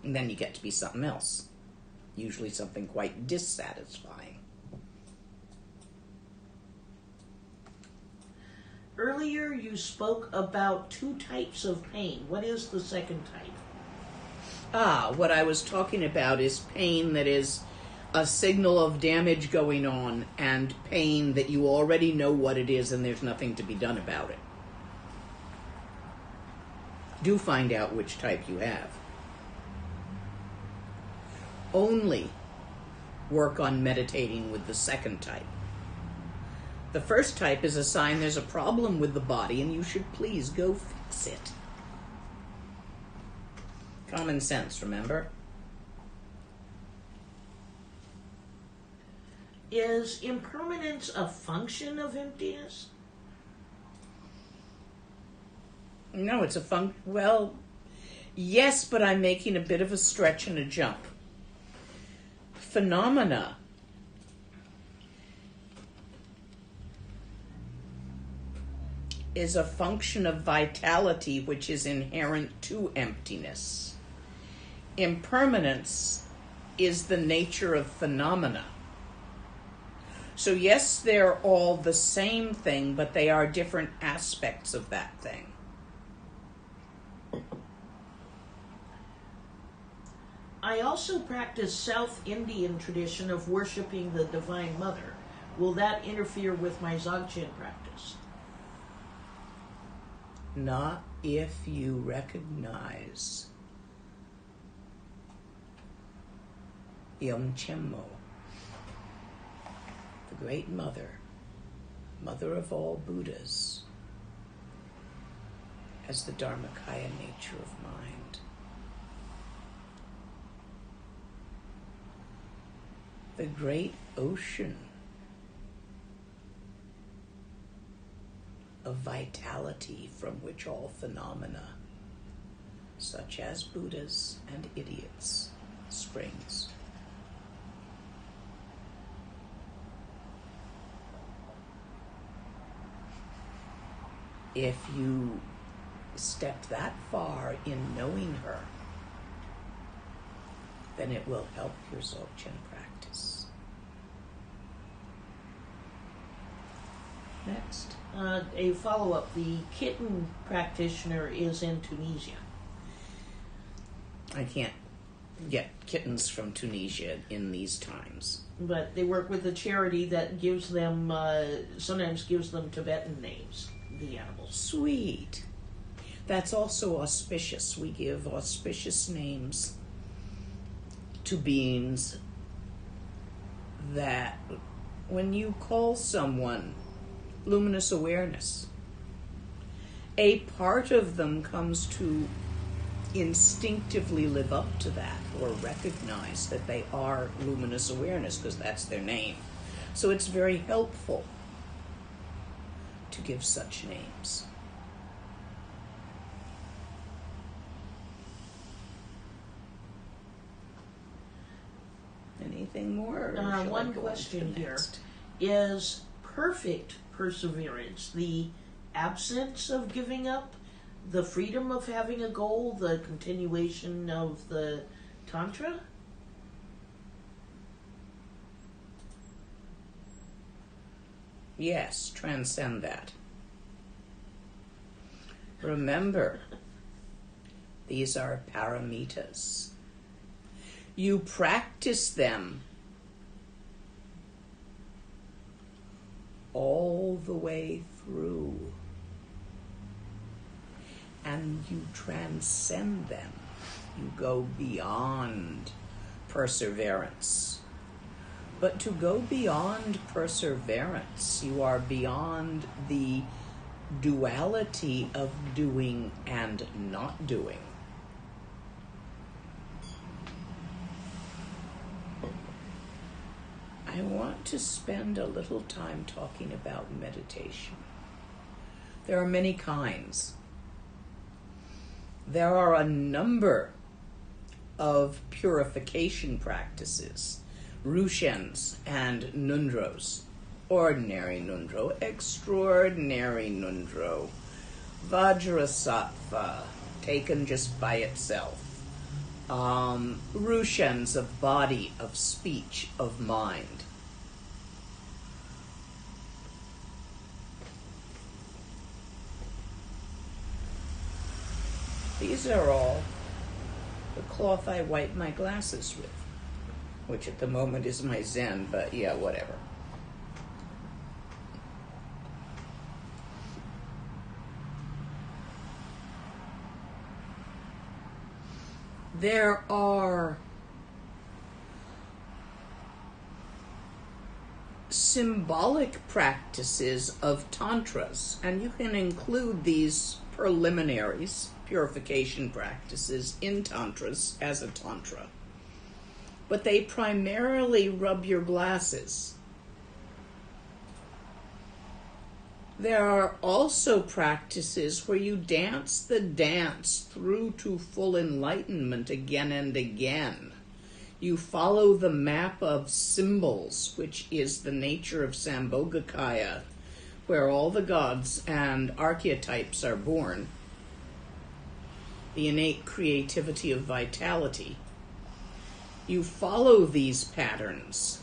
And then you get to be something else. Usually something quite dissatisfying. Earlier you spoke about 2 types of pain. What is the second type? What I was talking about is pain that is a signal of damage going on, and pain that you already know what it is and there's nothing to be done about it. Do find out which type you have. Only work on meditating with the second type. The first type is a sign there's a problem with the body and you should please go fix it. Common sense, remember? Is impermanence a function of emptiness? No, it's a well, yes, but I'm making a bit of a stretch and a jump. Phenomena is a function of vitality which is inherent to emptiness. Impermanence is the nature of phenomena. So yes, they're all the same thing, but they are different aspects of that thing. I also practice South Indian tradition of worshiping the Divine Mother. Will that interfere with my Dzogchen practice? Not if you recognize Yomchenmo, the Great Mother, Mother of all Buddhas, as the Dharmakaya nature of mind. The great ocean of vitality from which all phenomena, such as Buddhas and idiots, springs. If you step that far in knowing her, then it will help your Dzogchen practice. Next. A follow-up. The kitten practitioner is in Tunisia. I can't get kittens from Tunisia in these times. But they work with a charity that gives them, sometimes gives them Tibetan names. the animals. Sweet. That's also auspicious. We give auspicious names to beings that when you call someone luminous awareness, a part of them comes to instinctively live up to that or recognize that they are luminous awareness because that's their name. So it's very helpful to give such names. Anything more? One question here. Is perfect perseverance the absence of giving up, the freedom of having a goal, the continuation of the Tantra? Yes, transcend that. Remember, these are paramitas. You practice them all the way through, and you transcend them. You go beyond perseverance. But to go beyond perseverance, you are beyond the duality of doing and not doing. I want to spend a little time talking about meditation. There are many kinds. There are a number of purification practices, Rushens and ngondros. Ordinary ngondro, extraordinary ngondro, Vajrasattva, taken just by itself. Rushens of body, of speech, of mind. These are all the cloth I wipe my glasses with, which at the moment is my Zen, but yeah, whatever. There are symbolic practices of tantras, and you can include these preliminaries, purification practices, in tantras as a tantra. But they primarily rub your glasses. There are also practices where you dance the dance through to full enlightenment again and again. You follow the map of symbols, which is the nature of Sambhogakaya, where all the gods and archetypes are born. The innate creativity of vitality. You follow these patterns,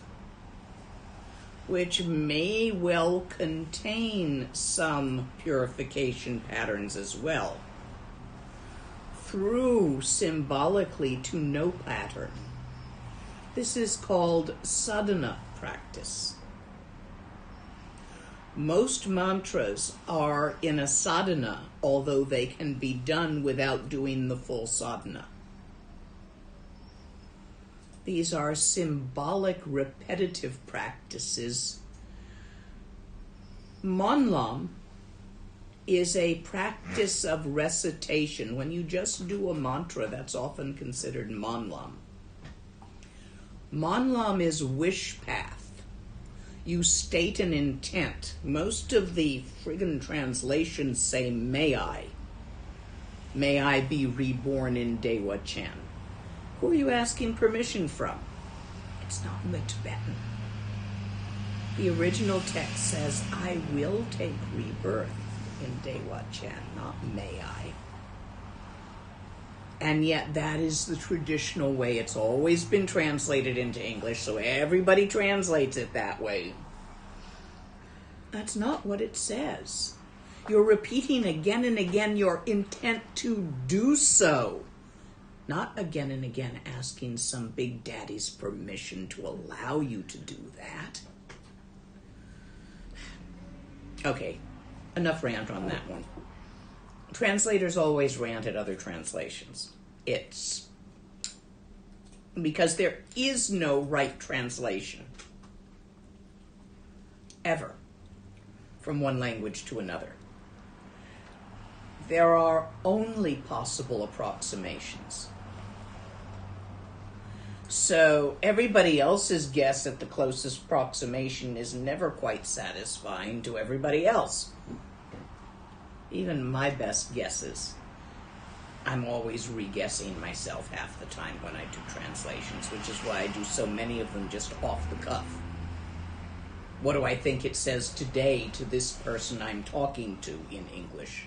which may well contain some purification patterns as well, through symbolically to no pattern. This is called sadhana practice. Most mantras are in a sadhana, although they can be done without doing the full sadhana. These are symbolic, repetitive practices. Monlam is a practice of recitation. When you just do a mantra, that's often considered monlam. Monlam is wish path. You state an intent. Most of the friggin' translations say, may I be reborn in Dewa Chen. Who are you asking permission from? It's not in the Tibetan. The original text says, I will take rebirth in Dewa Chen, not may I. And yet that is the traditional way. It's always been translated into English, so everybody translates it that way. That's not what it says. You're repeating again and again your intent to do so. Not again and again asking some big daddy's permission to allow you to do that. Okay, enough rant on that one. Translators always rant at other translations. It's because there is no right translation ever from one language to another. There are only possible approximations. So everybody else's guess at the closest approximation is never quite satisfying to everybody else. Even my best guesses, I'm always re-guessing myself half the time when I do translations, which is why I do so many of them just off the cuff. What do I think it says today to this person I'm talking to in English?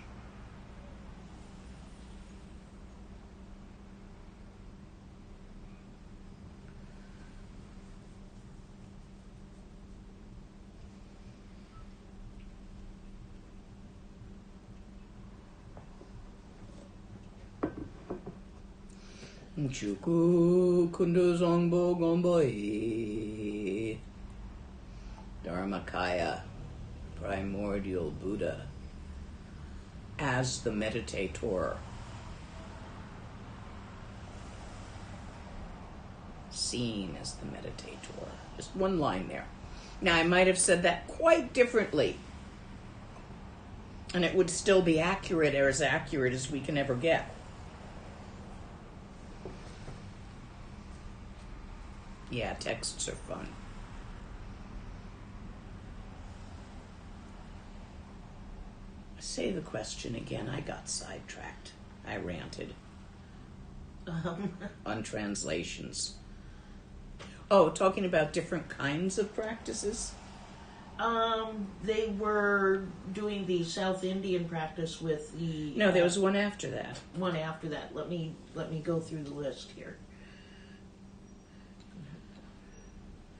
Chuku kunduzongbo gomboe Dharmakaya, primordial Buddha, as the meditator, seen as the meditator. Just one line there. Now, I might have said that quite differently, and it would still be accurate, or as accurate as we can ever get. Yeah, texts are fun. Say the question again. I got sidetracked. I ranted. On translations. Oh, talking about different kinds of practices? They were doing the South Indian practice with the... No, there was one after that. One after that. Let me go through the list here.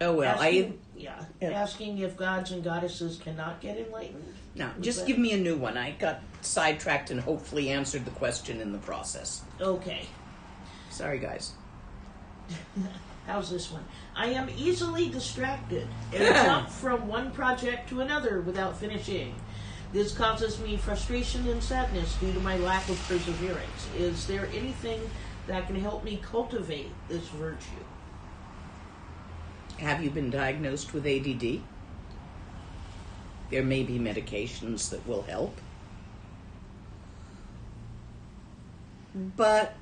Oh, well, asking if gods and goddesses cannot get enlightened. No, just give me a new one. I got sidetracked and hopefully answered the question in the process. Okay. Sorry, guys. How's this one? I am easily distracted and jump from one project to another without finishing. This causes me frustration and sadness due to my lack of perseverance. Is there anything that can help me cultivate this virtue? Have you been diagnosed with ADD? There may be medications that will help. But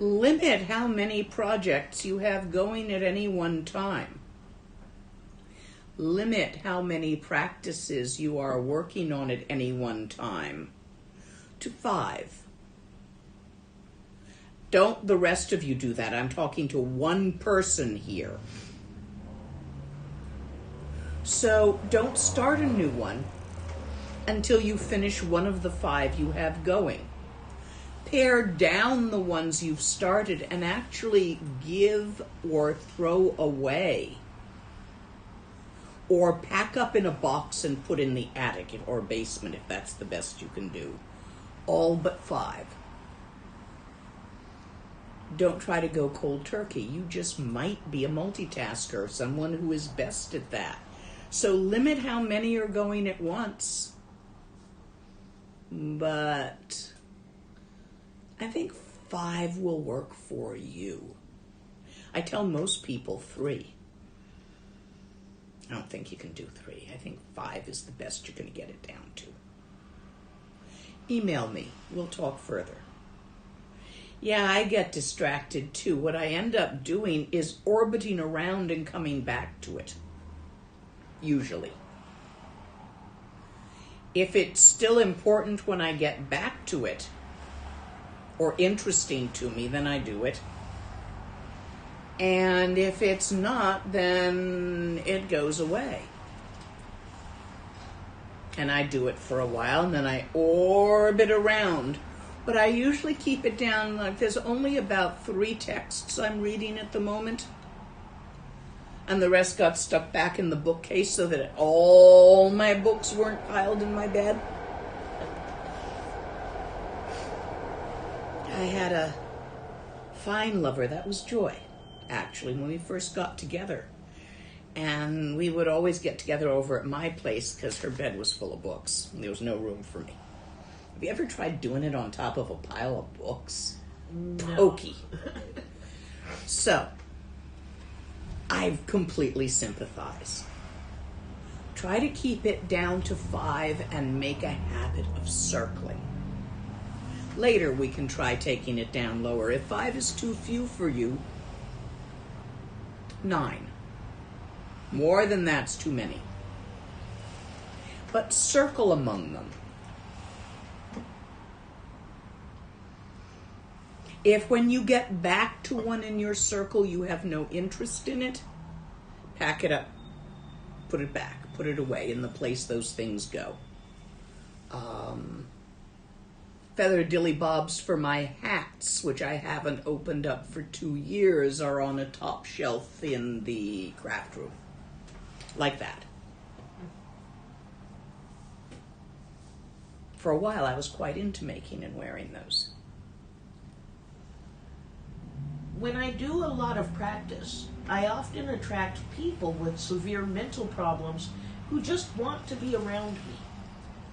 limit how many projects you have going at any one time. Limit how many practices you are working on at any one time to 5. Don't the rest of you do that. I'm talking to one person here. So don't start a new one until you finish one of the 5 you have going. Pare down the ones you've started and actually give or throw away. Or pack up in a box and put in the attic or basement if that's the best you can do. All but 5. Don't try to go cold turkey. You just might be a multitasker, someone who is best at that. So limit how many are going at once. But I think 5 will work for you. I tell most people 3. I don't think you can do 3. I think 5 is the best you're going to get it down to. Email me. We'll talk further. Yeah, I get distracted too. What I end up doing is orbiting around and coming back to it. Usually. If it's still important when I get back to it, or interesting to me, then I do it. And if it's not, then it goes away. And I do it for a while, and then I orbit around. But I usually keep it down, like there's only about 3 texts I'm reading at the moment. And the rest got stuck back in the bookcase so that all my books weren't piled in my bed. I had a fine lover, that was Joy, actually, when we first got together. And we would always get together over at my place because her bed was full of books. There was no room for me. Have you ever tried doing it on top of a pile of books? No. Pokey. So, I completely sympathize. Try to keep it down to 5 and make a habit of circling. Later, we can try taking it down lower. If 5 is too few for you, 9. More than that's too many. But circle among them. If when you get back to one in your circle you have no interest in it, pack it up. Put it back. Put it away in the place those things go. Feather dillybobs for my hats, which I haven't opened up for 2 years, are on a top shelf in the craft room. Like that. For a while I was quite into making and wearing those. When I do a lot of practice, I often attract people with severe mental problems who just want to be around me.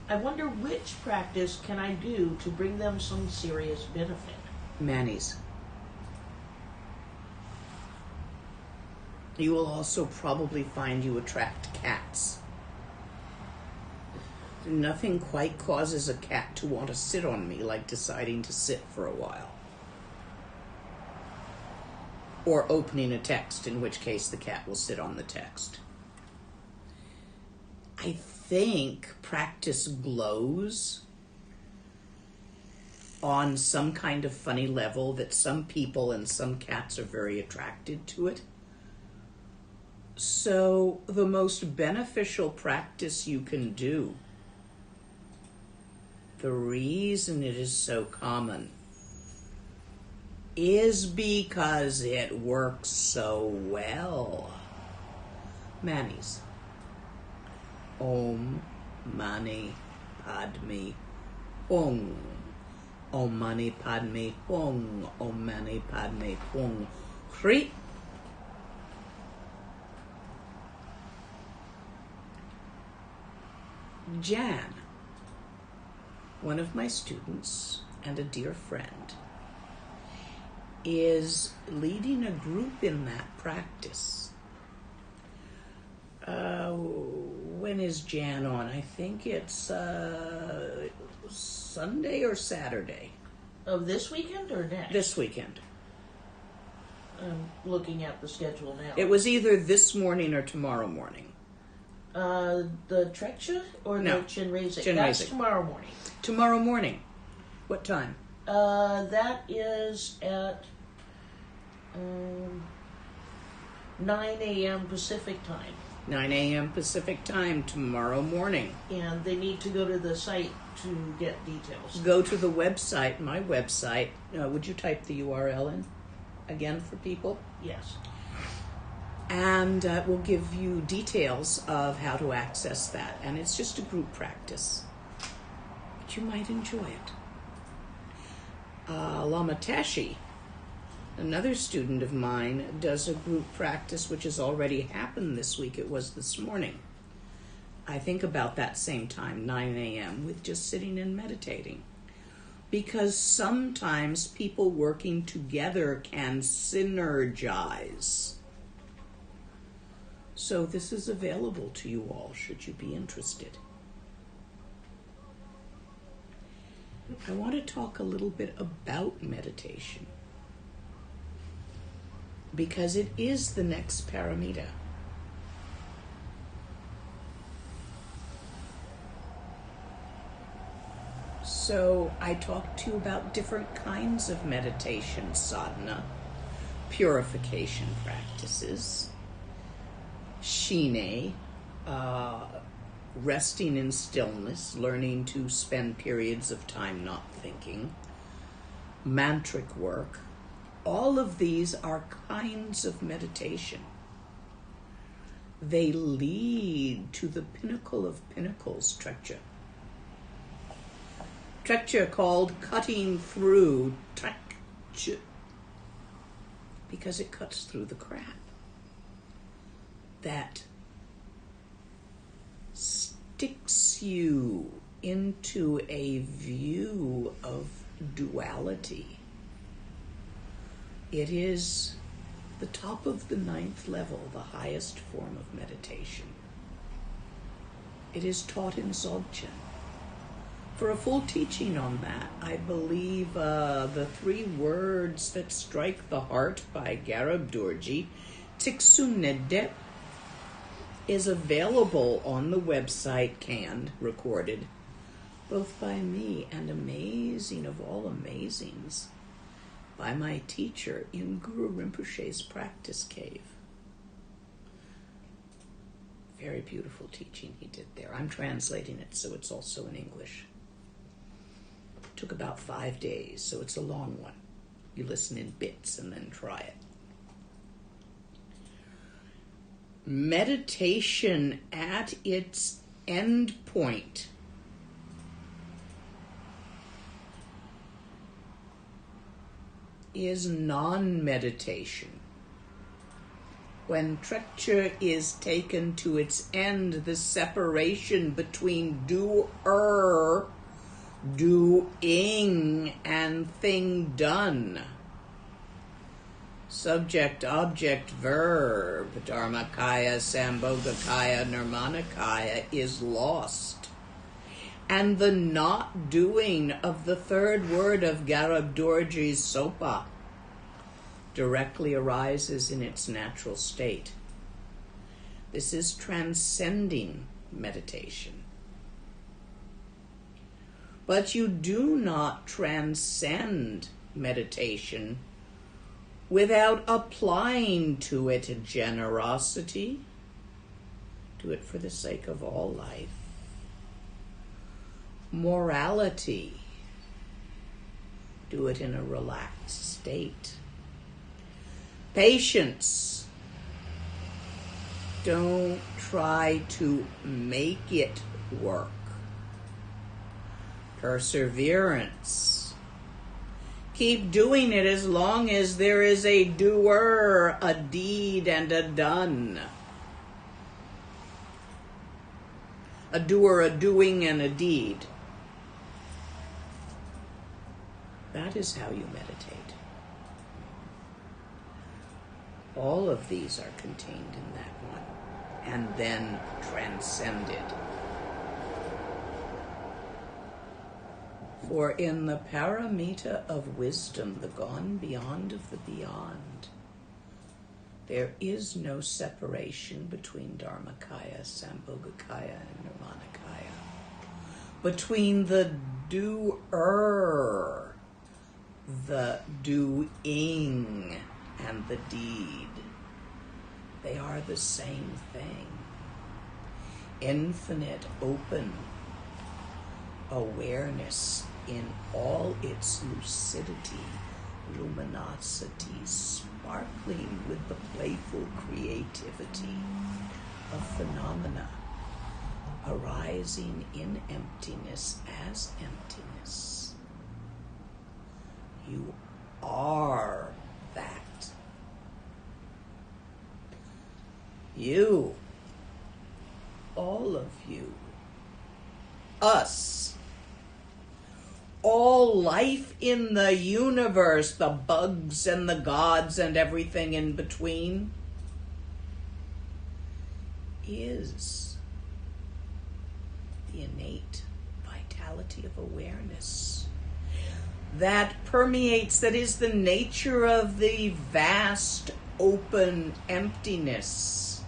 I wonder which practice can I do to bring them some serious benefit. Manis. You will also probably find you attract cats. Nothing quite causes a cat to want to sit on me like deciding to sit for a while. Or opening a text, in which case the cat will sit on the text. I think practice glows on some kind of funny level that some people and some cats are very attracted to it. So the most beneficial practice you can do, the reason it is so common, is because it works so well. Manis. Om Mani Padme Hum. Om Mani Padme Hum. Om Mani Padme Hum. Hri. Jan, one of my students and a dear friend, is leading a group in that practice. When is Jan on? I think it's Sunday or Saturday. Of this weekend or next? This weekend. I'm looking at the schedule now. It was either this morning or tomorrow morning. The Treksha or No. the Chinrezig? Chinrezig. That's tomorrow morning. Tomorrow morning. What time? That is at 9 a.m. Pacific time. 9 a.m. Pacific time tomorrow morning. And they need to go to the site to get details. Go to the website, my website. Would you type the URL in again for people? Yes. And we'll give you details of how to access that. And it's just a group practice. But you might enjoy it. Lama Tashi, another student of mine, does a group practice which has already happened this week. It was this morning. I think about that same time, 9 a.m., with just sitting and meditating. Because sometimes people working together can synergize. So this is available to you all, should you be interested. I want to talk a little bit about meditation, because it is the next paramita. So I talked to you about different kinds of meditation sadhana, purification practices, shine, resting in stillness, learning to spend periods of time not thinking, mantric work. All of these are kinds of meditation. They lead to the pinnacle of pinnacles, Trekcha. Trekcha called cutting through, Trekcha, because it cuts through the crap. that sticks you into a view of duality. It is the top of the 9th level, the highest form of meditation. It is taught in Dzogchen. For a full teaching on that, I believe the 3 words that strike the heart by Garab Dorji, Tiksunedet, is available on the website, canned, recorded, both by me and amazing of all amazings, by my teacher in Guru Rinpoche's practice cave. Very beautiful teaching he did there. I'm translating it, so it's also in English. It took about 5 days, so it's a long one. You listen in bits and then try it. Meditation at its end point is non-meditation. When trekchö is taken to its end, the separation between doer, doing, and thing done, subject, object, verb, dharmakaya, sambhogakaya, nirmanakaya, is lost. And the not doing of the 3rd word of Garab Dorji's sopa directly arises in its natural state. This is transcending meditation. But you do not transcend meditation without applying to it generosity. Do it for the sake of all life. Morality. Do it in a relaxed state. Patience. Don't try to make it work. Perseverance. Keep doing it as long as there is a doer, a deed, and a done. A doer, a doing, and a deed. That is how you meditate. All of these are contained in that one, and then transcended. For in the paramita of wisdom, the gone beyond of the beyond, there is no separation between Dharmakaya, Sambhogakaya, and Nirmanakaya. Between the doer, the doing, and the deed. They are the same thing. Infinite, open awareness in all its lucidity, luminosity, sparkling with the playful creativity of phenomena arising in emptiness as emptiness. You are that. You, all of you, us, all life in the universe, the bugs and the gods and everything in between, is the innate vitality of awareness that permeates, that is the nature of the vast, open emptiness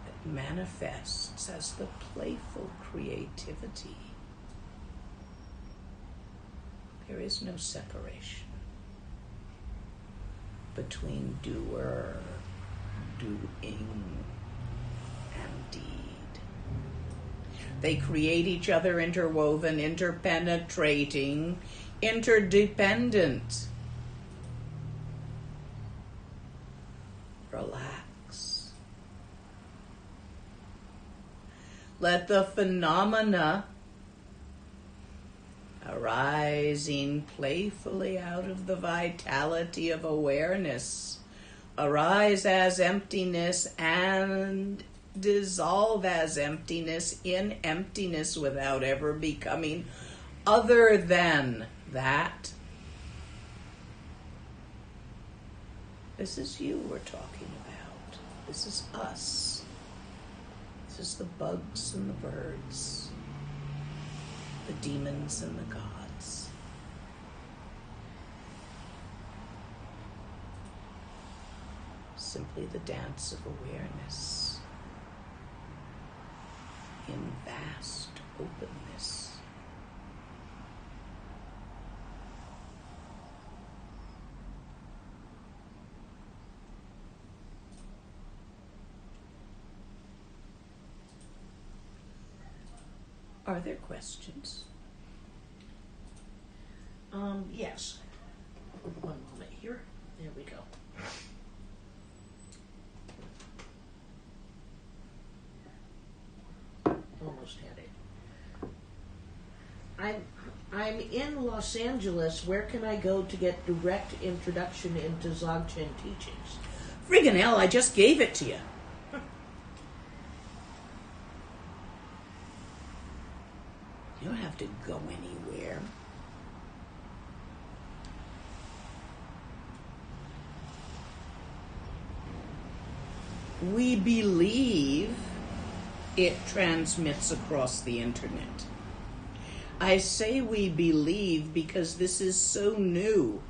that manifests as the playful creativity. There is no separation between doer, doing, and deed. They create each other, interwoven, interpenetrating, interdependent. Relax. Let the phenomena arising playfully out of the vitality of awareness arise as emptiness and dissolve as emptiness in emptiness without ever becoming other than that. This is you we're talking about. This is us. This is the bugs and the birds, the demons and the gods. Simply the dance of awareness in vast openness. Are there questions? Yes. One moment here. There we go. Almost had it. I'm in Los Angeles. Where can I go to get direct introduction into Dzogchen teachings? Friggin' hell, I just gave it to you. You don't have to go anywhere. We believe it transmits across the internet. I say we believe because this is so new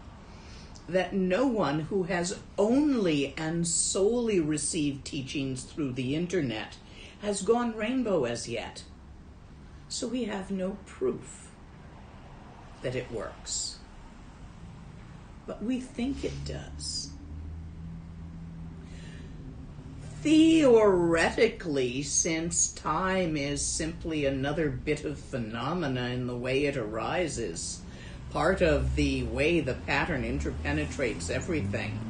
that no one who has only and solely received teachings through the internet has gone rainbow as yet. So we have no proof that it works. But we think it does. Theoretically, since time is simply another bit of phenomena in the way it arises, part of the way the pattern interpenetrates everything,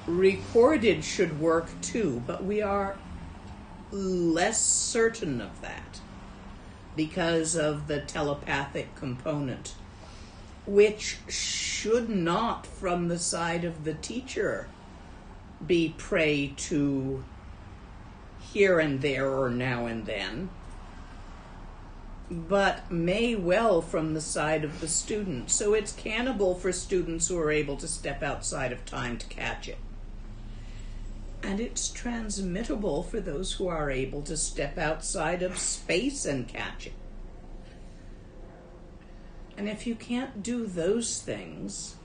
recorded should work too, but we are less certain of that because of the telepathic component, which should not, from the side of the teacher, be prey to here and there or now and then, but may well from the side of the student. So it's cannibal for students who are able to step outside of time to catch it. And it's transmittable for those who are able to step outside of space and catch it. And if you can't do those things,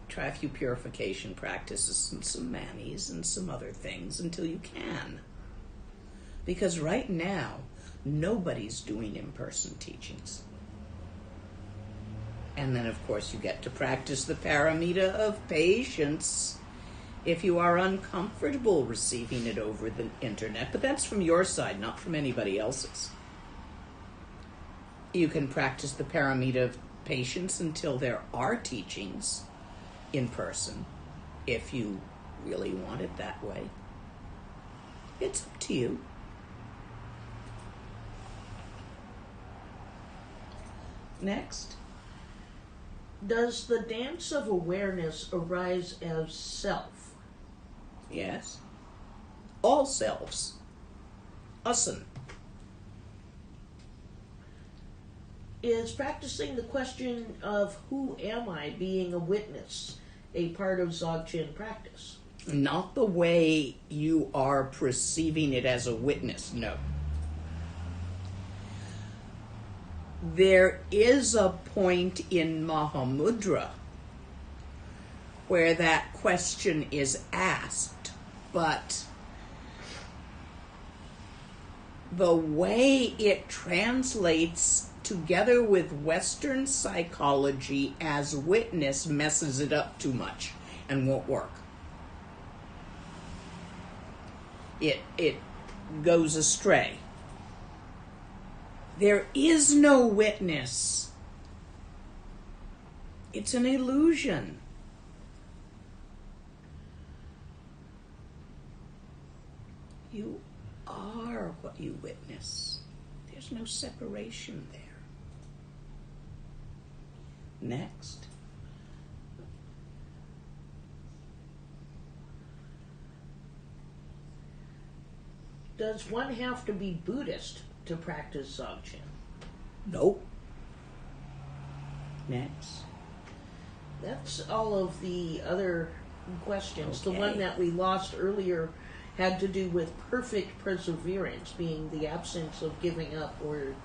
try a few purification practices and some manis and some other things until you can. Because right now, nobody's doing in-person teachings. And then, of course, you get to practice the paramita of patience if you are uncomfortable receiving it over the internet. But that's from your side, not from anybody else's. You can practice the paramita of patience until there are teachings in person, if you really want it that way. It's up to you. Next. Does the dance of awareness arise as self? Yes. All selves. Usen. Is practicing the question of who am I being a witness a part of Dzogchen practice? Not the way you are perceiving it as a witness, no. There is a point in Mahamudra where that question is asked, but the way it translates together with Western psychology as witness messes it up too much and won't work. It goes astray. There is no witness. It's an illusion. You are what you witness. There's no separation there. Next. Does one have to be Buddhist to practice Dzogchen? Nope. Next. That's all of the other questions. Okay. The one that we lost earlier had to do with perfect perseverance, being the absence of giving up or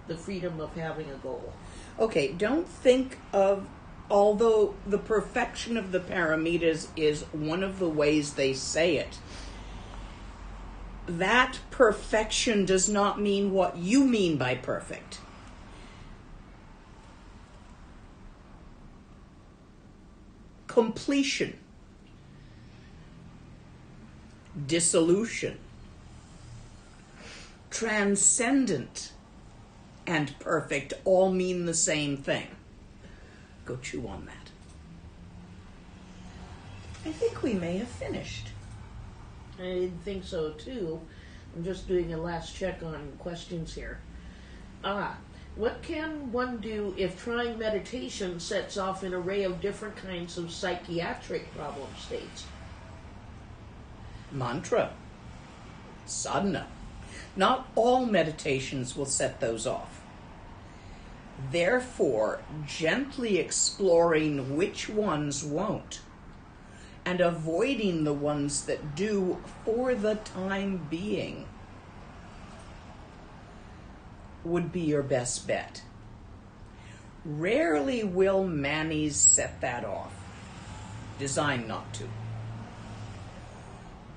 the freedom of having a goal. Okay, don't think of, although the perfection of the Paramitas is one of the ways they say it, that perfection does not mean what you mean by perfect. Completion, dissolution, transcendent, and perfect all mean the same thing. Go chew on that. I think we may have finished. I didn't think so, too. I'm just doing a last check on questions here. What can one do if trying meditation sets off an array of different kinds of psychiatric problem states? Mantra, sadhana. Not all meditations will set those off. Therefore, gently exploring which ones won't and avoiding the ones that do for the time being would be your best bet. Rarely will manis set that off. Designed not to.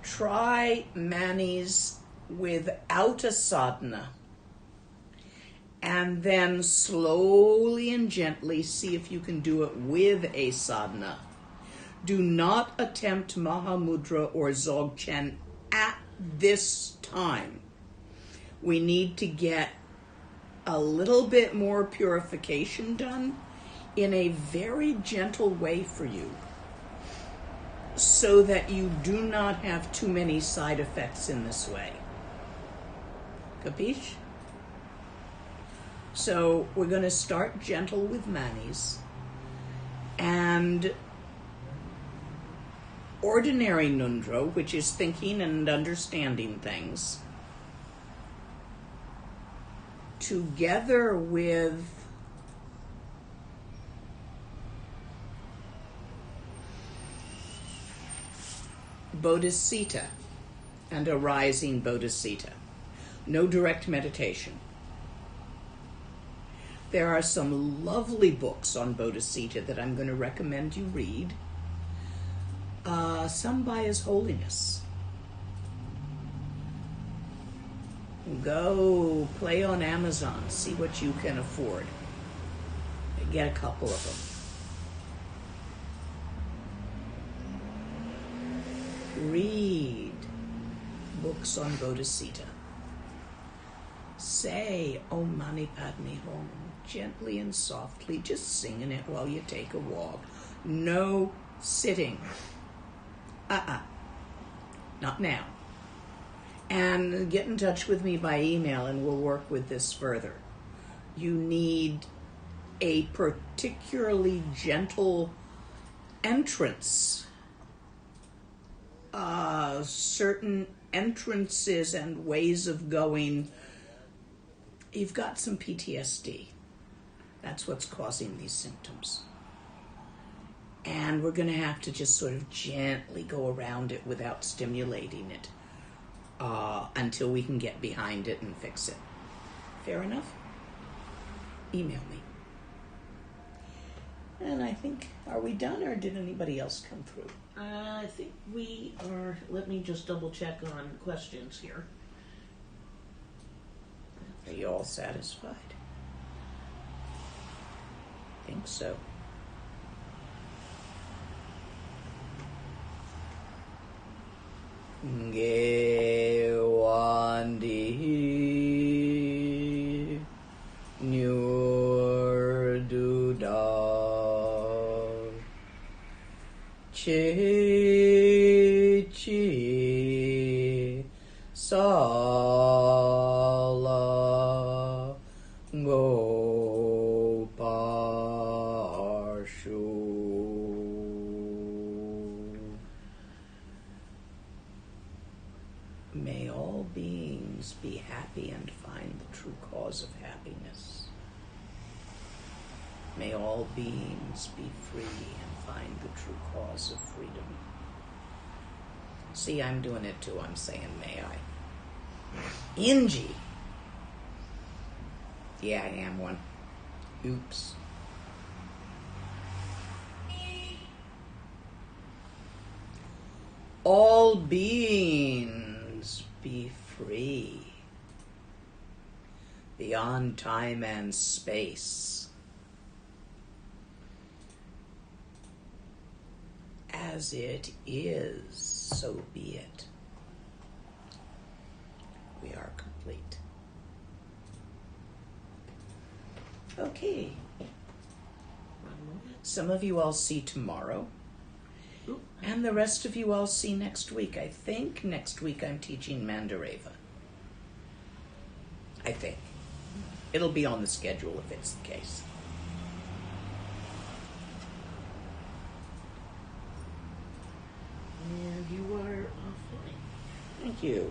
Try manis without a sadhana and then slowly and gently see if you can do it with a sadhana. Do not attempt Mahamudra or Dzogchen at this time. We need to get a little bit more purification done in a very gentle way for you so that you do not have too many side effects in this way. Capiche? So we're going to start gentle with manis and ordinary ngondro, which is thinking and understanding things, together with bodhicitta and arising bodhicitta. No direct meditation. There are some lovely books on bodhicitta that I'm going to recommend you read. Some by His Holiness. Go play on Amazon, see what you can afford. Get a couple of them. Read books on bodhicitta. Say Om Mani Padme Hum gently and softly, just singing it while you take a walk. No sitting. Not now. And get in touch with me by email and we'll work with this further. You need a particularly gentle entrance. Certain entrances and ways of going. You've got some PTSD. That's what's causing these symptoms. And we're going to have to just sort of gently go around it without stimulating it until we can get behind it and fix it. Fair enough? Email me. And I think, are we done or did anybody else come through? I think we are. Let me just double check on questions here. Are you all satisfied? I think so. Gewandi Nur Duda Chi Chi Sala Gopashu. May all beings be happy and find the true cause of happiness. May all beings be free and find the true cause of freedom. See, I'm doing it too. I'm saying, may I. Inji. Yeah, I am one. Oops. All beings be free, beyond time and space, as it is, so be it. We are complete. Okay. Some of you I'll see tomorrow. And the rest of you I'll see next week. I think next week I'm teaching Mandareva. I think. It'll be on the schedule if it's the case. And you are offline. Thank you.